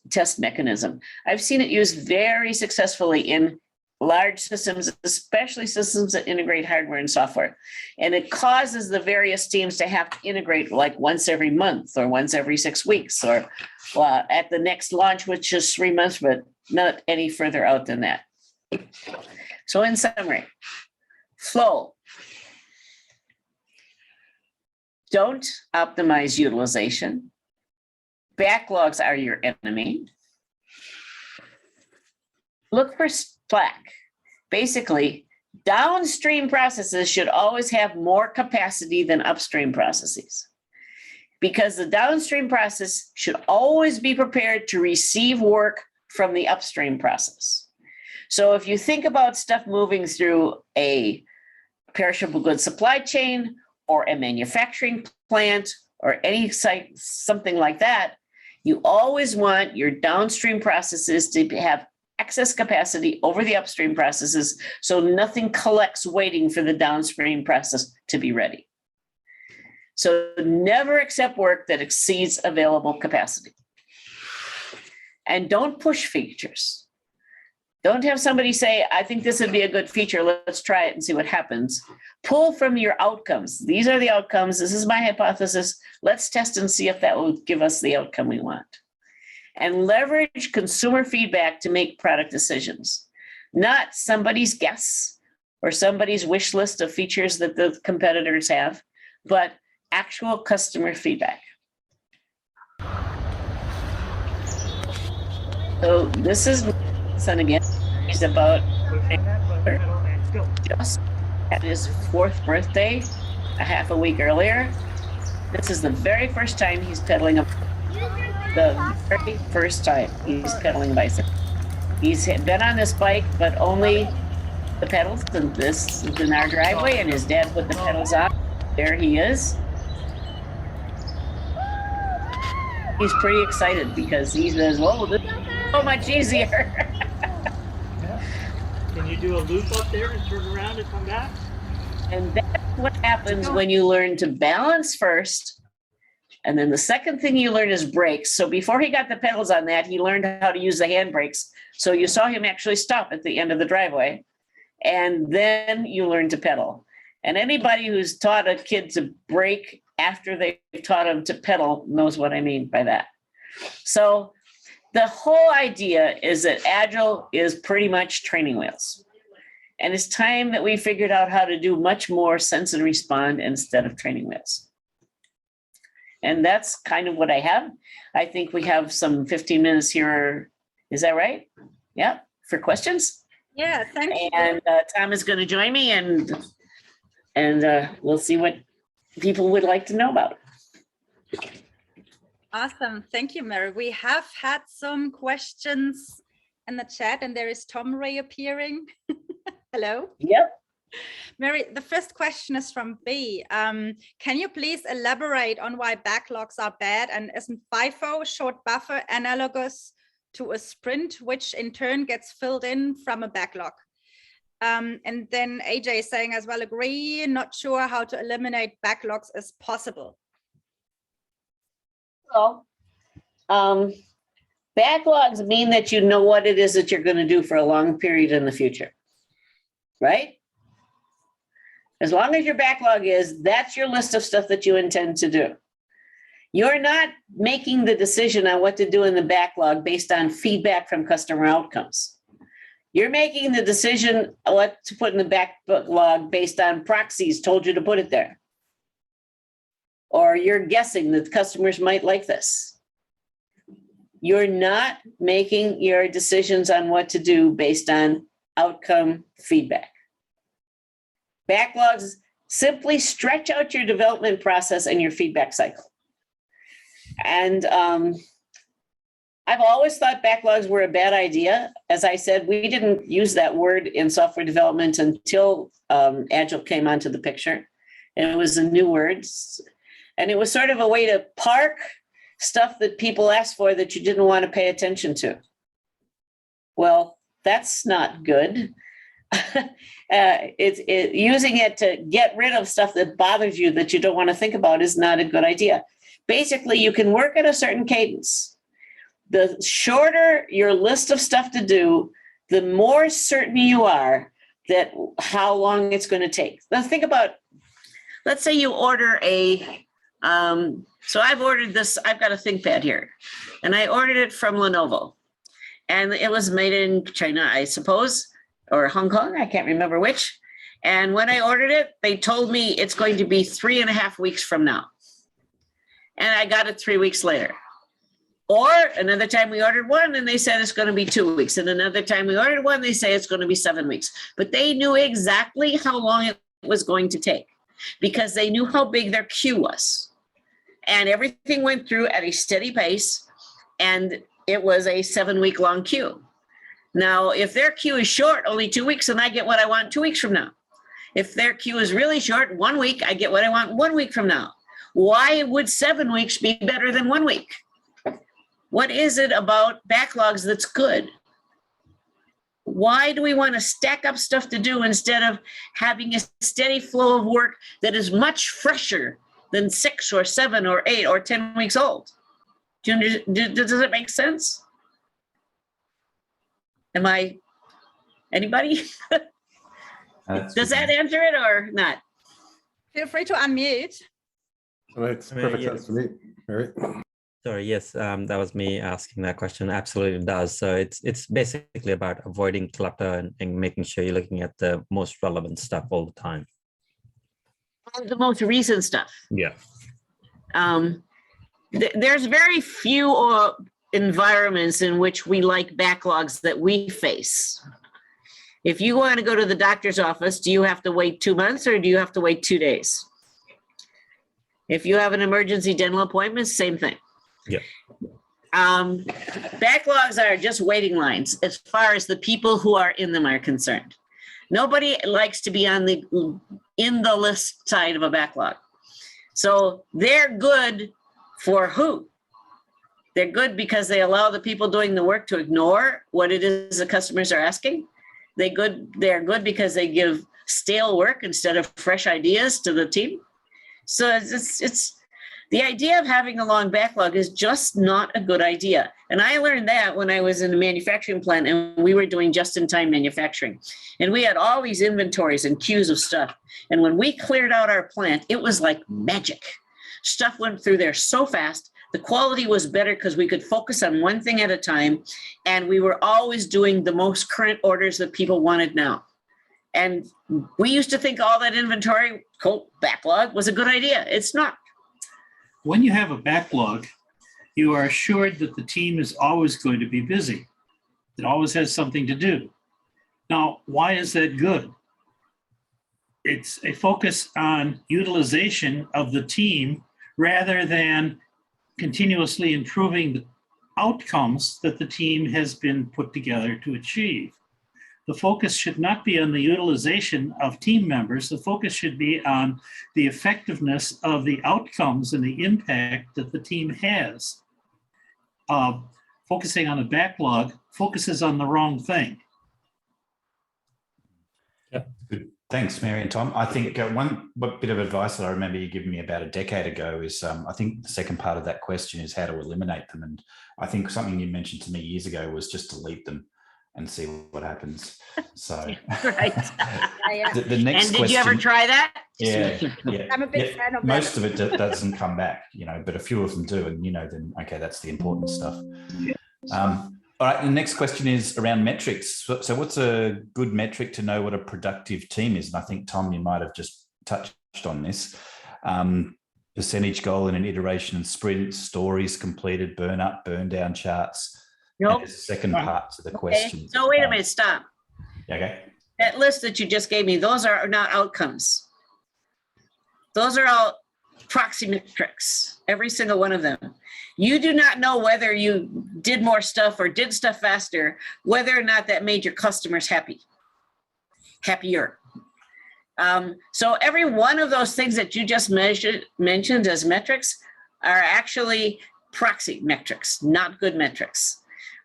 test mechanism. I've seen it used very successfully in large systems, especially systems that integrate hardware and software. And it causes the various teams to have to integrate like once every month or once every 6 weeks or at the next launch, which is 3 months, but not any further out than that. So in summary, flow. Don't optimize utilization. Backlogs are your enemy. Look for slack. Basically, downstream processes should always have more capacity than upstream processes, because the downstream process should always be prepared to receive work from the upstream process. So if you think about stuff moving through a perishable goods supply chain or a manufacturing plant or any site, something like that, you always want your downstream processes to have excess capacity over the upstream processes, so nothing collects waiting for the downstream process to be ready. So never accept work that exceeds available capacity. And don't push features. Don't have somebody say, I think this would be a good feature, let's try it and see what happens. Pull from your outcomes. These are the outcomes. This is my hypothesis. Let's test and see if that will give us the outcome we want. And leverage consumer feedback to make product decisions, not somebody's guess or somebody's wish list of features that the competitors have, but actual customer feedback. So this is son again. He's about just at his 4th birthday, a half a week earlier. This is the very first time he's pedaling a the very first time he's pedaling a bicycle. He's been on this bike, but only the pedals, and this is in our driveway, and his dad put the pedals on. There he is. He's pretty excited because he says, whoa, this is so much easier. Can you do a loop up there and turn around and come back? And that's what happens when you learn to balance first. And then the second thing you learn is brakes. So before he got the pedals on that, he learned how to use the hand brakes. So you saw him actually stop at the end of the driveway. And then you learn to pedal. And anybody who's taught a kid to brake after they've taught him to pedal knows what I mean by that. So the whole idea is that Agile is pretty much training wheels. And it's time that we figured out how to do much more sense and respond instead of training wheels. And that's kind of what I have. I think we have some 15 minutes here. Is that right? Yeah, for questions? Yeah, thank you. And Tom is going to join me, and we'll see what people would like to know about. Awesome. Thank you, Mary. We have had some questions in the chat, and there is Tom reappearing. Hello. Yep. Mary, the first question is from B. Can you please elaborate on why backlogs are bad, and isn't FIFO, short buffer, analogous to a sprint, which in turn gets filled in from a backlog? And then AJ is saying as well, agree, not sure how to eliminate backlogs is possible. Well, backlogs mean that you know what it is that you're going to do for a long period in the future, right? As long as your backlog is, that's your list of stuff that you intend to do. You're not making the decision on what to do in the backlog based on feedback from customer outcomes. You're making the decision what to put in the backlog based on proxies told you to put it there. Or you're guessing that customers might like this. You're not making your decisions on what to do based on outcome feedback. Backlogs simply stretch out your development process and your feedback cycle. And I've always thought backlogs were a bad idea. As I said, we didn't use that word in software development until Agile came onto the picture. And it was a new word. And it was sort of a way to park stuff that people asked for that you didn't want to pay attention to. Well, that's not good. Using it to get rid of stuff that bothers you that you don't want to think about is not a good idea. Basically, you can work at a certain cadence. The shorter your list of stuff to do, the more certain you are that how long it's going to take. Now think about, let's say you order so I've ordered this, I've got a ThinkPad here, and I ordered it from Lenovo. And it was made in China, I suppose, or Hong Kong, I can't remember which. And when I ordered it, they told me it's going to be 3.5 weeks from now. And I got it 3 weeks later. Or another time we ordered one and they said it's going to be 2 weeks. And another time we ordered one, they say it's going to be 7 weeks. But they knew exactly how long it was going to take because they knew how big their queue was. And everything went through at a steady pace. And it was a 7-week long queue. Now, if their queue is short, only 2 weeks, and I get what I want 2 weeks from now. If their queue is really short, 1 week, I get what I want 1 week from now. Why would 7 weeks be better than 1 week? What is it about backlogs that's good? Why do we want to stack up stuff to do instead of having a steady flow of work that is much fresher than 6 or 7 or 8 or 10 weeks old? Does it make sense? Anybody? Does that answer it or not? Feel free to unmute. That makes perfect sense to me. Mary? Sorry, yes, that was me asking that question. Absolutely does. So it's basically about avoiding clutter and making sure you're looking at the most relevant stuff all the time. The most recent stuff. Yeah. There's very few environments in which we like backlogs that we face. If you want to go to the doctor's office, do you have to wait 2 months or do you have to wait 2 days? If you have an emergency dental appointment, same thing. Yeah. Backlogs are just waiting lines as far as the people who are in them are concerned. Nobody likes to be in the list side of a backlog. So they're good for who? They're good because they allow the people doing the work to ignore what it is the customers are asking. They're good because they give stale work instead of fresh ideas to the team. So it's the idea of having a long backlog is just not a good idea. And I learned that when I was in a manufacturing plant and we were doing just-in-time manufacturing. And we had all these inventories and queues of stuff. And when we cleared out our plant, it was like magic. Stuff went through there so fast. The quality was better because we could focus on one thing at a time. And we were always doing the most current orders that people wanted now. And we used to think all that inventory, backlog, was a good idea. It's not. When you have a backlog, you are assured that the team is always going to be busy. It always has something to do. Now, why is that good? It's a focus on utilization of the team rather than continuously improving the outcomes that the team has been put together to achieve. The focus should not be on the utilization of team members. The focus should be on the effectiveness of the outcomes and the impact that the team has. Focusing on a backlog focuses on the wrong thing. Yeah. Good. Thanks, Mary and Tom. I think one bit of advice that I remember you giving me about a decade ago is I think the second part of that question is how to eliminate them. And I think something you mentioned to me years ago was just delete them and see what happens. So right. the next question. And did you ever try that? Yeah. I'm a big fan of most that. of it doesn't come back, but a few of them do. And, then, okay, that's the important stuff. All right, the next question is around metrics. So what's a good metric to know what a productive team is? And I think, Tom, you might have just touched on this. Percentage goal in an iteration and sprint, stories completed, burn up, burn down charts. Nope. There's a second part to the question. Okay. So wait a minute, stop. Okay. That list that you just gave me, those are not outcomes. Those are all proxy metrics, every single one of them. You do not know whether you did more stuff or did stuff faster, whether or not that made your customers happier. So every one of those things that you just mentioned as metrics are actually proxy metrics, not good metrics.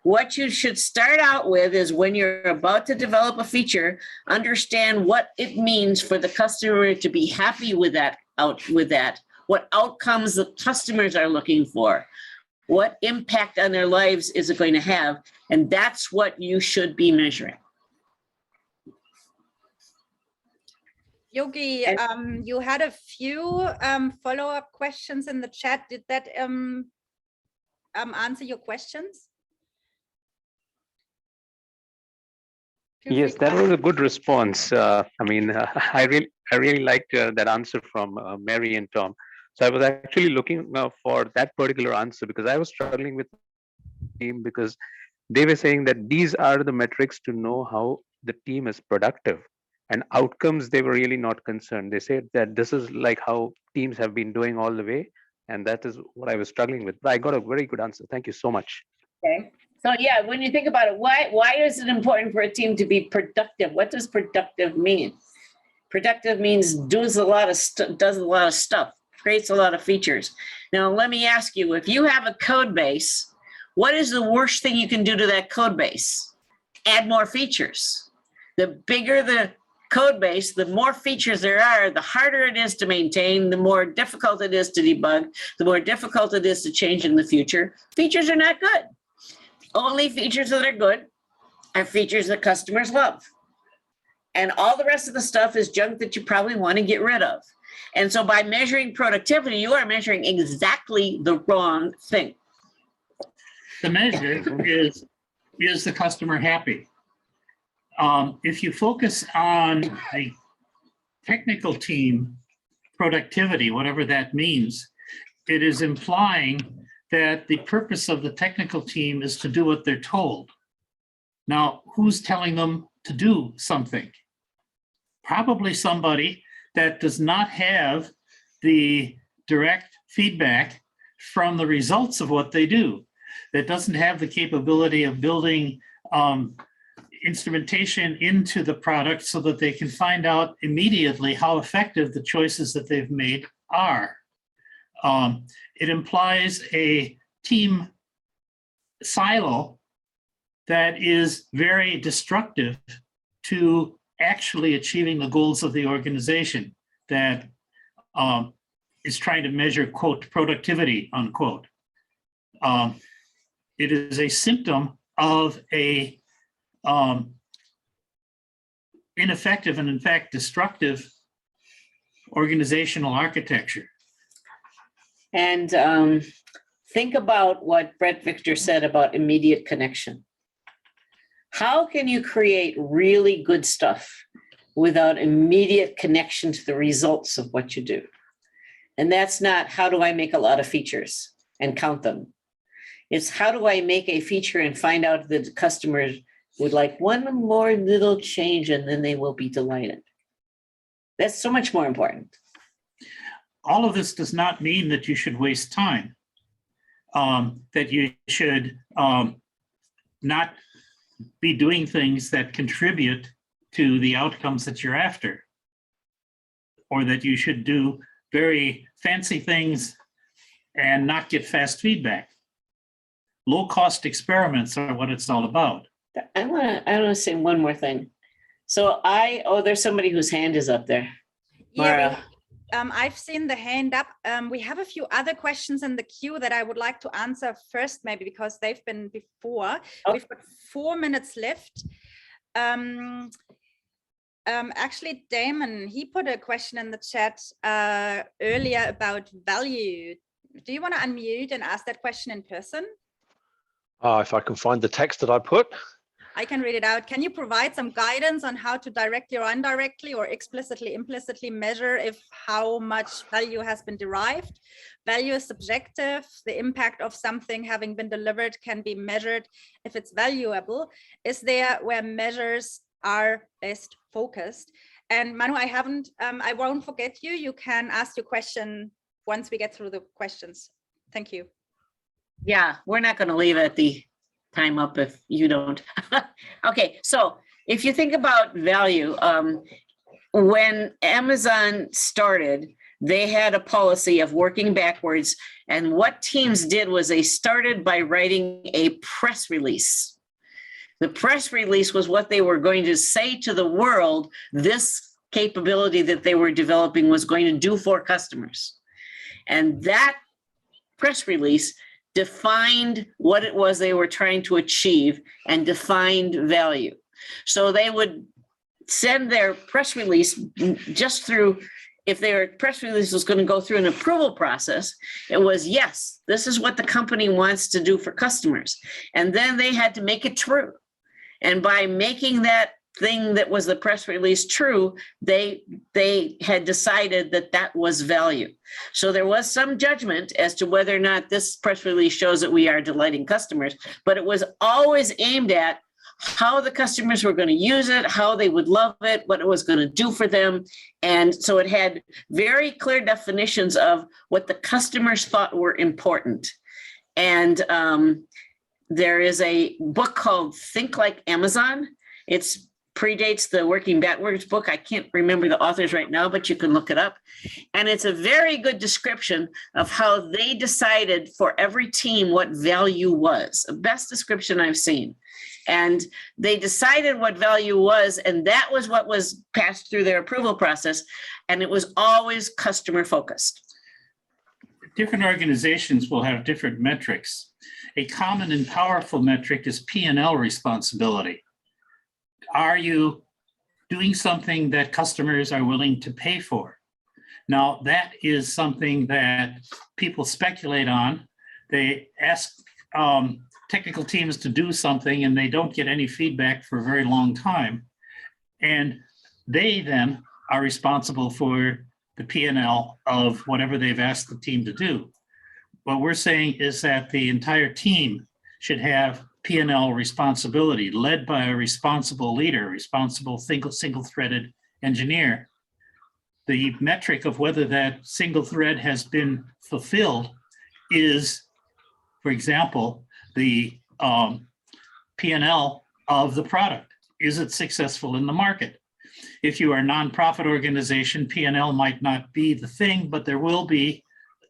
What you should start out with is when you're about to develop a feature, understand what it means for the customer to be happy with that, what outcomes the customers are looking for, what impact on their lives is it going to have, and that's what you should be measuring. Yogi, you had a few follow-up questions in the chat. Did that answer your questions? Yes, that was a good response. I mean, I really liked that answer from Mary and Tom. So I was actually looking for that particular answer because I was struggling with the team because they were saying that these are the metrics to know how the team is productive, and outcomes they were really not concerned. They said that this is like how teams have been doing all the way, and that is what I was struggling with. But I got a very good answer. Thank you so much. Okay. So yeah, when you think about it, why is it important for a team to be productive? What does productive mean? Productive means does a lot of stuff, creates a lot of features. Now, let me ask you, if you have a code base, what is the worst thing you can do to that code base? Add more features. The bigger the code base, the more features there are, the harder it is to maintain, the more difficult it is to debug, the more difficult it is to change in the future. Features are not good. Only features that are good are features that customers love. And all the rest of the stuff is junk that you probably want to get rid of. And so by measuring productivity, you are measuring exactly the wrong thing. The measure is the customer happy? If you focus on the technical team productivity, whatever that means, it is implying that the purpose of the technical team is to do what they're told. Now, who's telling them to do something? Probably somebody that does not have the direct feedback from the results of what they do, that doesn't have the capability of building instrumentation into the product so that they can find out immediately how effective the choices that they've made are. It implies a team silo that is very destructive to actually achieving the goals of the organization that is trying to measure, quote, productivity, unquote. It is a symptom of a ineffective and in fact destructive organizational architecture. And think about what Brett Victor said about immediate connection. How can you create really good stuff without immediate connection to the results of what you do? And that's not how do I make a lot of features and count them. It's how do I make a feature and find out that the customers would like one more little change and then they will be delighted. That's so much more important. All of this does not mean that you should waste time, that you should not be doing things that contribute to the outcomes that you're after, or that you should do very fancy things and not get fast feedback. Low-cost experiments are what it's all about. I want to say one more thing. So there's somebody whose hand is up there. Mara. Yeah, I've seen the hand up. We have a few other questions in the queue that I would like to answer first, maybe because they've been before. Oh. We've got 4 minutes left. Actually, Damon, he put a question in the chat earlier about value. Do you want to unmute and ask that question in person? If I can find the text that I put. I can read it out. Can you provide some guidance on how to directly or indirectly or explicitly, implicitly measure how much value has been derived? Value is subjective. The impact of something having been delivered can be measured if it's valuable. Is there where measures are best focused? And Manu, I won't forget you. You can ask your question once we get through the questions. Thank you. Yeah, we're not going to leave at the time up if you don't. Okay, so if you think about value, when Amazon started, they had a policy of working backwards. And what teams did was they started by writing a press release. The press release was what they were going to say to the world, this capability that they were developing was going to do for customers. And that press release defined what it was they were trying to achieve and defined value. So they would send their press release just through, if their press release was going to go through an approval process, it was, yes, this is what the company wants to do for customers. And then they had to make it true. And by making that thing that was the press release true, they had decided that that was value. So there was some judgment as to whether or not this press release shows that we are delighting customers, but it was always aimed at how the customers were going to use it, how they would love it, what it was going to do for them. And so it had very clear definitions of what the customers thought were important. And there is a book called Think Like Amazon. It's predates the Working Backwards book. I can't remember the authors right now, but you can look it up. And it's a very good description of how they decided for every team what value was. The best description I've seen. And they decided what value was, and that was what was passed through their approval process. And it was always customer focused. Different organizations will have different metrics. A common and powerful metric is P&L responsibility. Are you doing something that customers are willing to pay for? Now, that is something that people speculate on. They ask technical teams to do something and they don't get any feedback for a very long time. And they then are responsible for the P&L of whatever they've asked the team to do. What we're saying is that the entire team should have P&L responsibility led by a responsible leader, responsible single-threaded engineer. The metric of whether that single thread has been fulfilled is, for example, the P&L of the product. Is it successful in the market? If you are a nonprofit organization, P&L might not be the thing, but there will be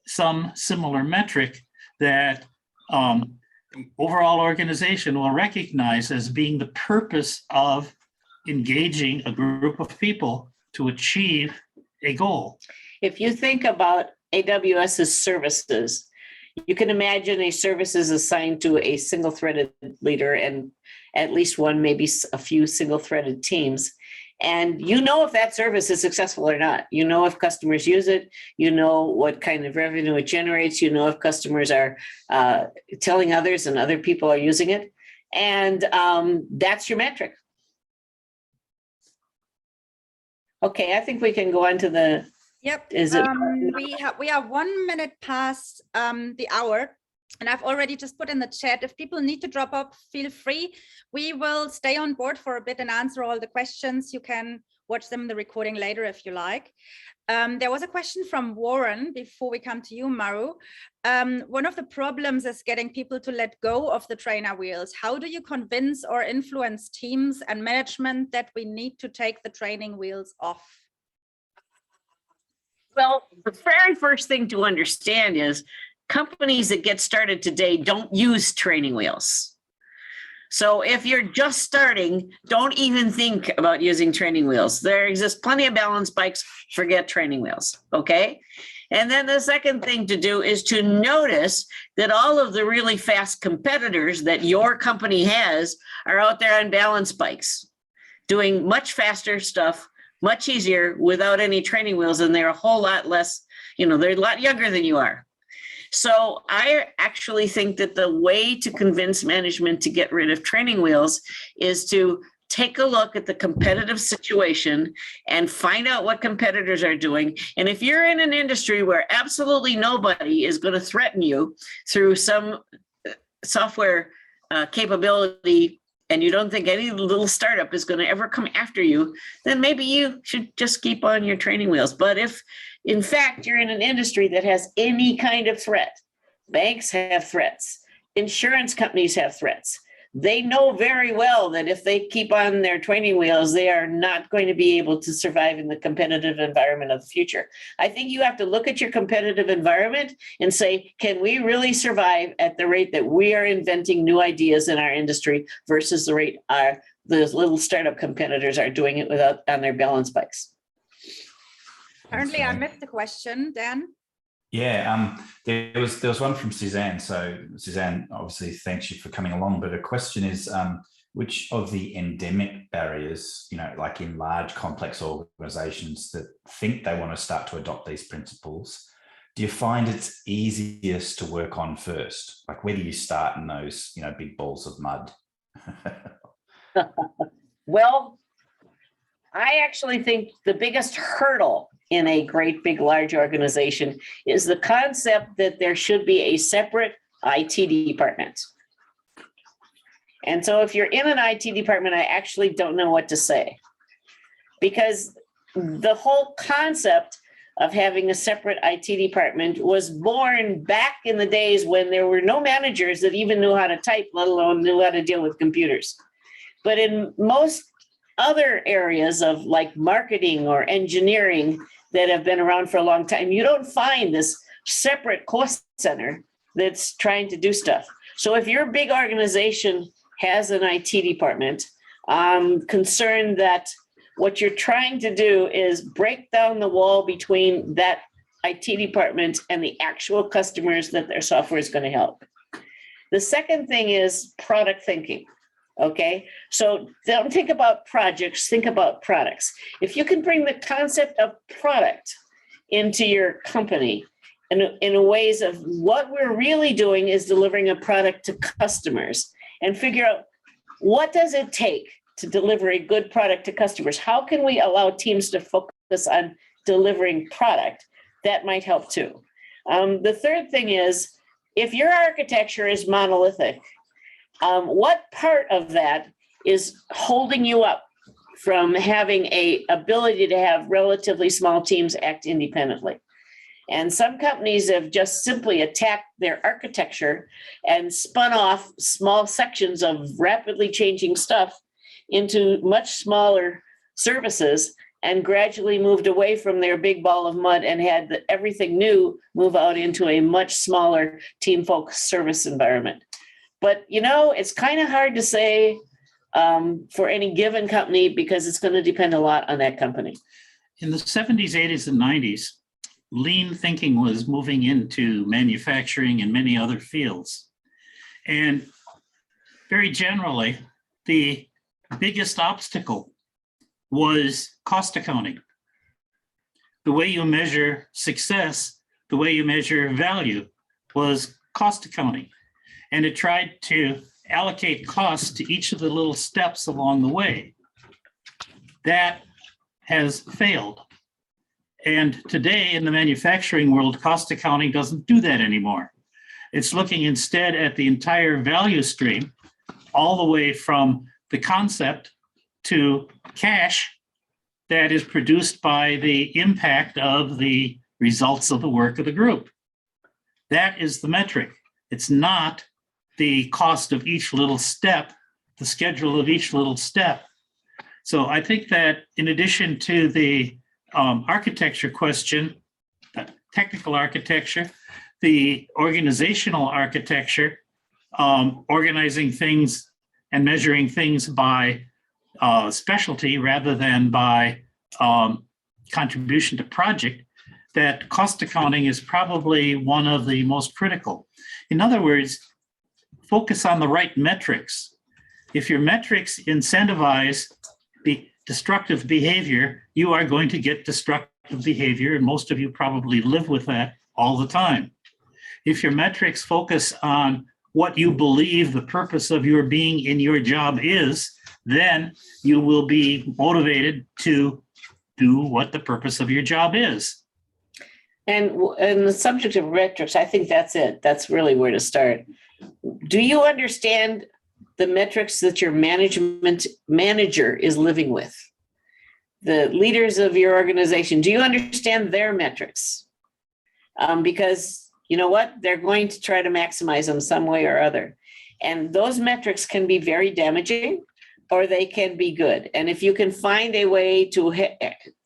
some similar metric that the overall organization will recognize as being the purpose of engaging a group of people to achieve a goal. If you think about AWS's services, you can imagine a service is assigned to a single-threaded leader and at least one, maybe a few single-threaded teams. And you know if that service is successful or not. You know if customers use it. You know what kind of revenue it generates. You know if customers are telling others and other people are using it. And that's your metric. Okay, I think we can go on to the. Yep. Is it? We are 1 minute past the hour. And I've already just put in the chat, if people need to drop off, feel free. We will stay on board for a bit and answer all the questions. You can watch them in the recording later if you like. There was a question from Warren before we come to you, Maru. One of the problems is getting people to let go of the trainer wheels. How do you convince or influence teams and management that we need to take the training wheels off? Well, the very first thing to understand is companies that get started today don't use training wheels. So if you're just starting, don't even think about using training wheels. There exists plenty of balance bikes, forget training wheels, okay? And then the second thing to do is to notice that all of the really fast competitors that your company has are out there on balance bikes, doing much faster stuff, much easier without any training wheels, and they're a whole lot less, they're a lot younger than you are. So I actually think that the way to convince management to get rid of training wheels is to take a look at the competitive situation and find out what competitors are doing. And if you're in an industry where absolutely nobody is going to threaten you through some software capability, and you don't think any little startup is going to ever come after you, then maybe you should just keep on your training wheels. But if, in fact, you're in an industry that has any kind of threat, banks have threats, insurance companies have threats, they know very well that if they keep on their training wheels, they are not going to be able to survive in the competitive environment of the future. I think you have to look at your competitive environment and say, can we really survive at the rate that we are inventing new ideas in our industry versus the rate the little startup competitors are doing it without on their balance bikes? Apparently, I missed the question, Dan. Yeah, there was one from Suzanne. So Suzanne, obviously, thanks you for coming along. But the question is, which of the endemic barriers, like in large complex organizations that think they want to start to adopt these principles, do you find it's easiest to work on first? Like, where do you start in those, big balls of mud? Well, I actually think the biggest hurdle in a great big large organization is the concept that there should be a separate IT department. And so if you're in an IT department, I actually don't know what to say, because the whole concept of having a separate IT department was born back in the days when there were no managers that even knew how to type, let alone knew how to deal with computers. But in most other areas of like marketing or engineering that have been around for a long time, you don't find this separate cost center that's trying to do stuff. So if your big organization has an IT department, I'm concerned that what you're trying to do is break down the wall between that IT department and the actual customers that their software is going to help. The second thing is product thinking. Okay, so don't think about projects, think about products. If you can bring the concept of product into your company in ways of what we're really doing is delivering a product to customers, and figure out what does it take to deliver a good product to customers? How can we allow teams to focus on delivering product? That might help too. The third thing is, if your architecture is monolithic, what part of that is holding you up from having a ability to have relatively small teams act independently? And some companies have just simply attacked their architecture and spun off small sections of rapidly changing stuff into much smaller services and gradually moved away from their big ball of mud and had everything new move out into a much smaller team-focused service environment. But, it's kind of hard to say for any given company because it's going to depend a lot on that company. In the 70s, 80s, and 90s, lean thinking was moving into manufacturing and many other fields. And very generally, the biggest obstacle was cost accounting. The way you measure success, the way you measure value was cost accounting. And it tried to allocate costs to each of the little steps along the way. That has failed. And today in the manufacturing world, cost accounting doesn't do that anymore. It's looking instead at the entire value stream, all the way from the concept to cash that is produced by the impact of the results of the work of the group. That is the metric. It's not the cost of each little step, the schedule of each little step. So I think that in addition to the architecture question, technical architecture, the organizational architecture, organizing things and measuring things by specialty rather than by contribution to project, that cost accounting is probably one of the most critical. In other words, focus on the right metrics. If your metrics incentivize the destructive behavior, you are going to get destructive behavior, and most of you probably live with that all the time. If your metrics focus on what you believe the purpose of your being in your job is, then you will be motivated to do what the purpose of your job is. And the subject of metrics, I think that's it. That's really where to start. Do you understand the metrics that your management manager is living with? The leaders of your organization, do you understand their metrics? Because you know what? They're going to try to maximize them some way or other. And those metrics can be very damaging or they can be good. And if you can find a way to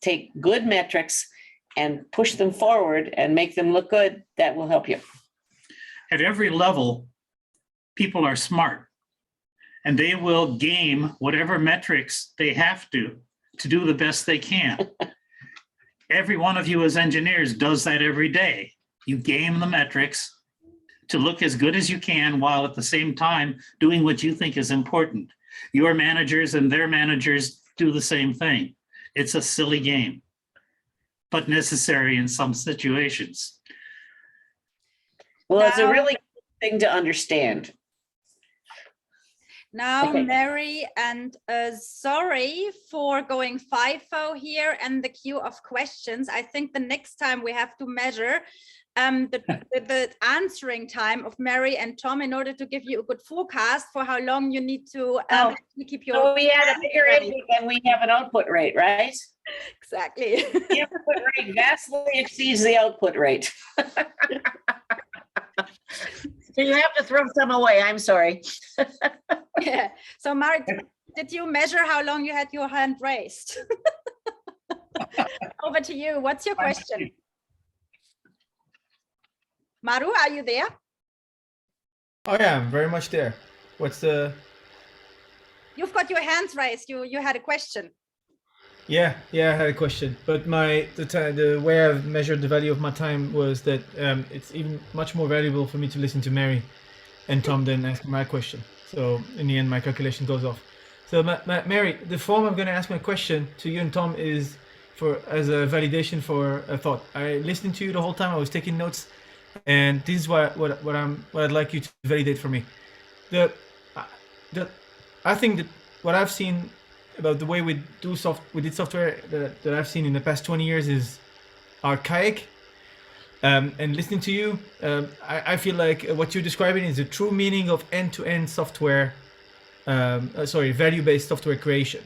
take good metrics and push them forward and make them look good, that will help you. At every level, people are smart, and they will game whatever metrics they have to do the best they can. Every one of you as engineers does that every day. You game the metrics to look as good as you can while at the same time doing what you think is important. Your managers and their managers do the same thing. It's a silly game, but necessary in some situations. Well, it's a really good thing to understand. Now, Okay. Mary, and sorry for going FIFO here and the queue of questions. I think the next time we have to measure the answering time of Mary and Tom in order to give you a good forecast for how long you need to keep your. So we had a bigger intake and we have an output rate, right? Exactly. The input rate vastly exceeds the output rate. So you have to throw some away. I'm sorry. Yeah. So, Mary, did you measure how long you had your hand raised? Over to you. What's your question? Maru, are you there? Oh yeah, I'm very much there. What's the? You've got your hands raised. You had a question. Yeah, I had a question, but the way I've measured the value of my time was that it's even much more valuable for me to listen to Mary and Tom than ask my question. So in the end, my calculation goes off. So Mary, the form I'm going to ask my question to you and Tom is as a validation for a thought. I listened to you the whole time. I was taking notes, and this is what I'd like you to validate for me. I think that what I've seen about the way we did software that I've seen in the past 20 years is archaic. And listening to you, I feel like what you're describing is the true meaning of end-to-end software, value-based software creation.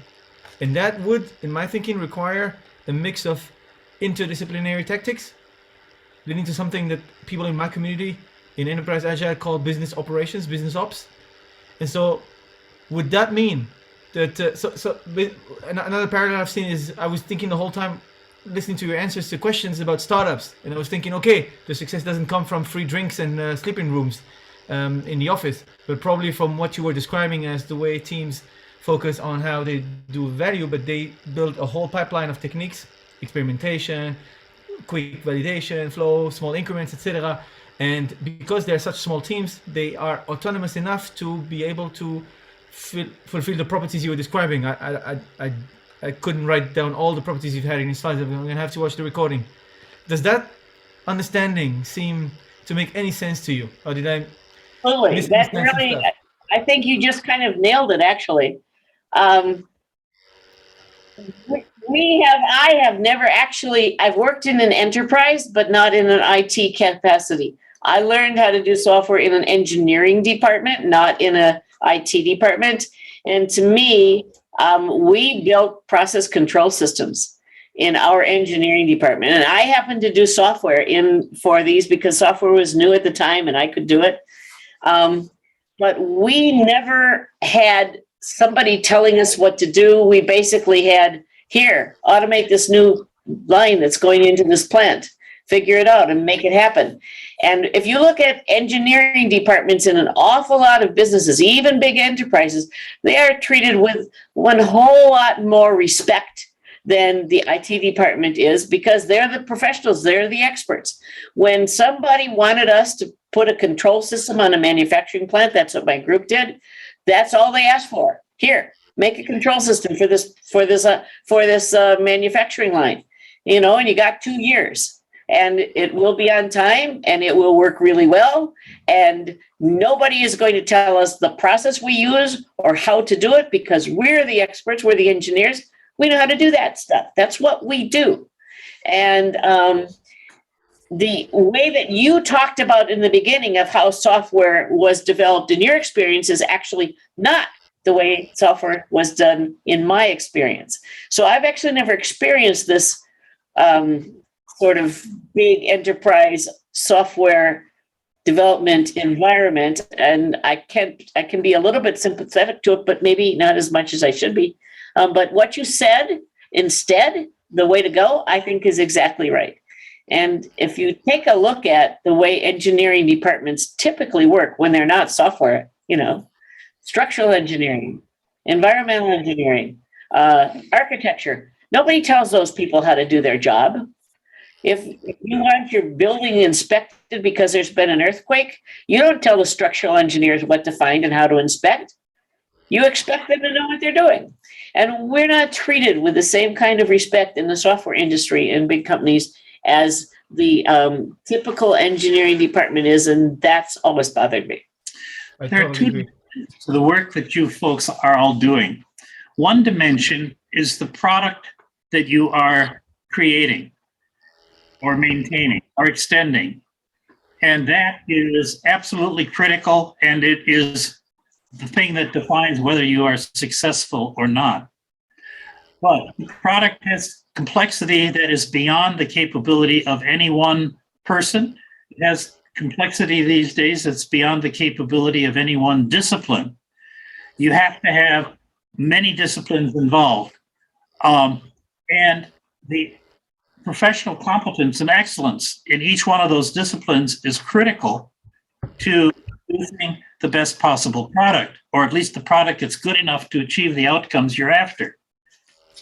And that would, in my thinking, require a mix of interdisciplinary tactics, leading to something that people in my community in Enterprise Agile call business operations, business ops. And so would that mean that, another parallel I've seen is I was thinking the whole time, listening to your answers to questions about startups, and I was thinking, okay, the success doesn't come from free drinks and sleeping rooms in the office, but probably from what you were describing as the way teams focus on how they do value, but they build a whole pipeline of techniques, experimentation, quick validation, flow, small increments, etc. And because they're such small teams, they are autonomous enough to be able to fulfill the properties you were describing. I couldn't write down all the properties you've had in your slides. I'm gonna have to watch the recording. Does that understanding seem to make any sense to you, or did I? Totally. That really, I think you just kind of nailed it, actually. I've worked in an enterprise, but not in an IT capacity. I learned how to do software in an engineering department, not in a IT department. And to me, we built process control systems in our engineering department. And I happened to do software for these because software was new at the time and I could do it. But we never had somebody telling us what to do. We basically had, here, automate this new line that's going into this plant, figure it out and make it happen. And if you look at engineering departments in an awful lot of businesses, even big enterprises, they are treated with one whole lot more respect than the IT department is, because they're the professionals, they're the experts. When somebody wanted us to put a control system on a manufacturing plant, that's what my group did. That's all they asked for. Here, make a control system for this manufacturing line, and you got 2 years. And it will be on time and it will work really well. And nobody is going to tell us the process we use or how to do it, because we're the experts, we're the engineers. We know how to do that stuff. That's what we do. And the way that you talked about in the beginning of how software was developed in your experience is actually not the way software was done in my experience. So I've actually never experienced this sort of big enterprise software development environment, and I can be a little bit sympathetic to it, but maybe not as much as I should be. But what you said instead, the way to go, I think is exactly right. And if you take a look at the way engineering departments typically work when they're not software, structural engineering, environmental engineering, architecture, nobody tells those people how to do their job. If you want your building inspected because there's been an earthquake, you don't tell the structural engineers what to find and how to inspect. You expect them to know what they're doing. And we're not treated with the same kind of respect in the software industry and big companies as the typical engineering department is, and that's always bothered me. There are two dimensions to the work that you folks are all doing. One dimension is the product that you are creating or maintaining or extending. And that is absolutely critical, and it is the thing that defines whether you are successful or not. But the product has complexity that is beyond the capability of any one person. It has complexity these days that's beyond the capability of any one discipline. You have to have many disciplines involved. And the professional competence and excellence in each one of those disciplines is critical to producing the best possible product, or at least the product that's good enough to achieve the outcomes you're after.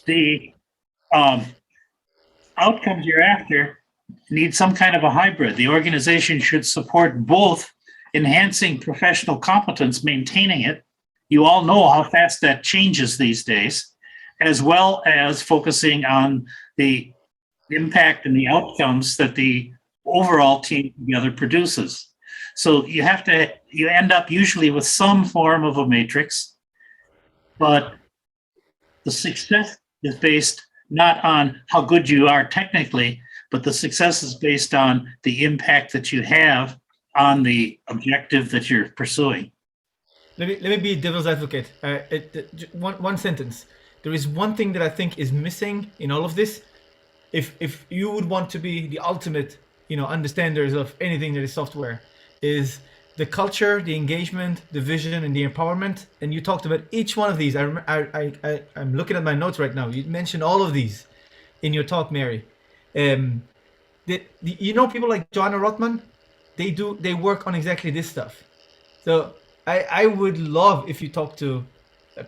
The outcomes you're after need some kind of a hybrid. The organization should support both enhancing professional competence, maintaining it. You all know how fast that changes these days, as well as focusing on the impact and the outcomes that the overall team together produces. So you end up usually with some form of a matrix, but the success is based not on how good you are technically, but the success is based on the impact that you have on the objective that you're pursuing. Let me be devil's advocate. One sentence. There is one thing that I think is missing in all of this. If you would want to be the ultimate, understanders of anything that is software, is the culture, the engagement, the vision, and the empowerment. And you talked about each one of these. I'm looking at my notes right now. You mentioned all of these in your talk, Mary. People like Joanna Rothman, they work on exactly this stuff. So I would love if you talk to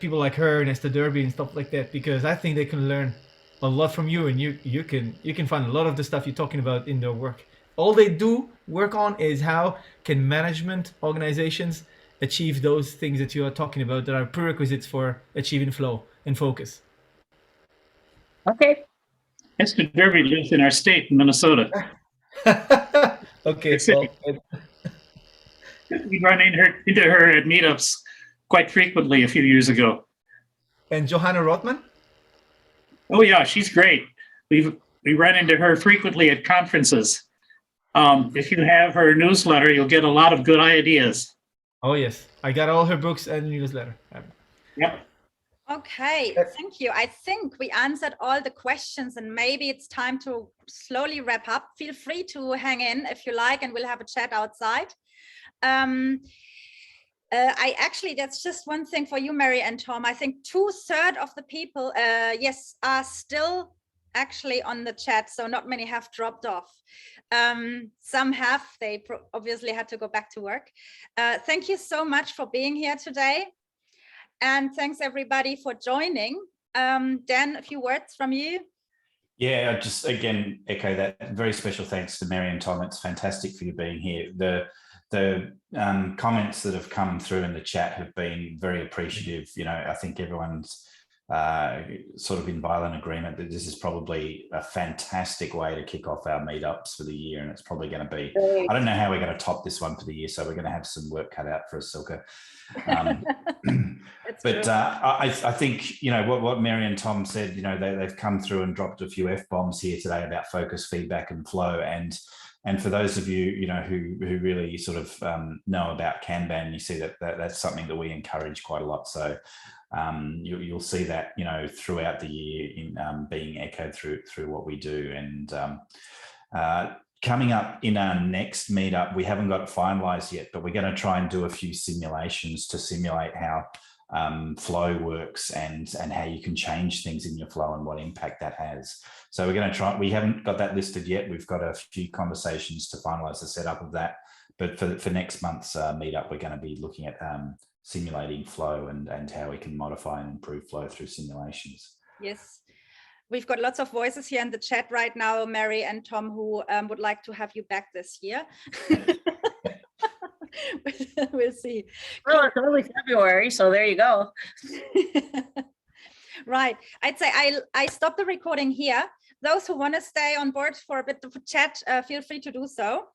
people like her and Esther Derby and stuff like that, because I think they can learn a lot from you, and you can find a lot of the stuff you're talking about in their work. All they do work on is how can management organizations achieve those things that you are talking about that are prerequisites for achieving flow and focus. Okay. Esther Derby lives in our state, in Minnesota. Okay. We run into her at meetups quite frequently a few years ago. And Johanna Rothman? Oh yeah, she's great. We run into her frequently at conferences. If you have her newsletter, you'll get a lot of good ideas. Oh yes, I got all her books and newsletter. Yep. Okay, thank you. I think we answered all the questions, and maybe it's time to slowly wrap up. Feel free to hang in if you like, and we'll have a chat outside. That's just one thing for you, Mary and Tom. I think 2/3 of the people, are still actually on the chat, so not many have dropped off. Some have, they obviously had to go back to work. Thank you so much for being here today. And thanks everybody for joining. Dan, a few words from you. Yeah, I just again echo that. Very special thanks to Mary and Tom. It's fantastic for you being here. The comments that have come through in the chat have been very appreciative. I think everyone's sort of in violent agreement that this is probably a fantastic way to kick off our meetups for the year, and it's probably going to be, I don't know how we're going to top this one for the year, so we're going to have some work cut out for us, Silke. But I think, what Mary and Tom said, they've come through and dropped a few F-bombs here today about focus, feedback, and flow. And for those of you, who really sort of know about Kanban, you see that that's something that we encourage quite a lot. So you'll see that, throughout the year in being echoed through what we do. And coming up in our next meetup, we haven't got it finalized yet, but we're going to try and do a few simulations to simulate how flow works and how you can change things in your flow and what impact that has. So we're going to try, we haven't got that listed yet. We've got a few conversations to finalize the setup of that. But for next month's meetup, we're going to be looking at simulating flow and how we can modify and improve flow through simulations. Yes. We've got lots of voices here in the chat right now, Mary and Tom, who would like to have you back this year. We'll see. Well, it's only February, so there you go. Right. I'd say I stop the recording here. Those who want to stay on board for a bit of a chat, feel free to do so.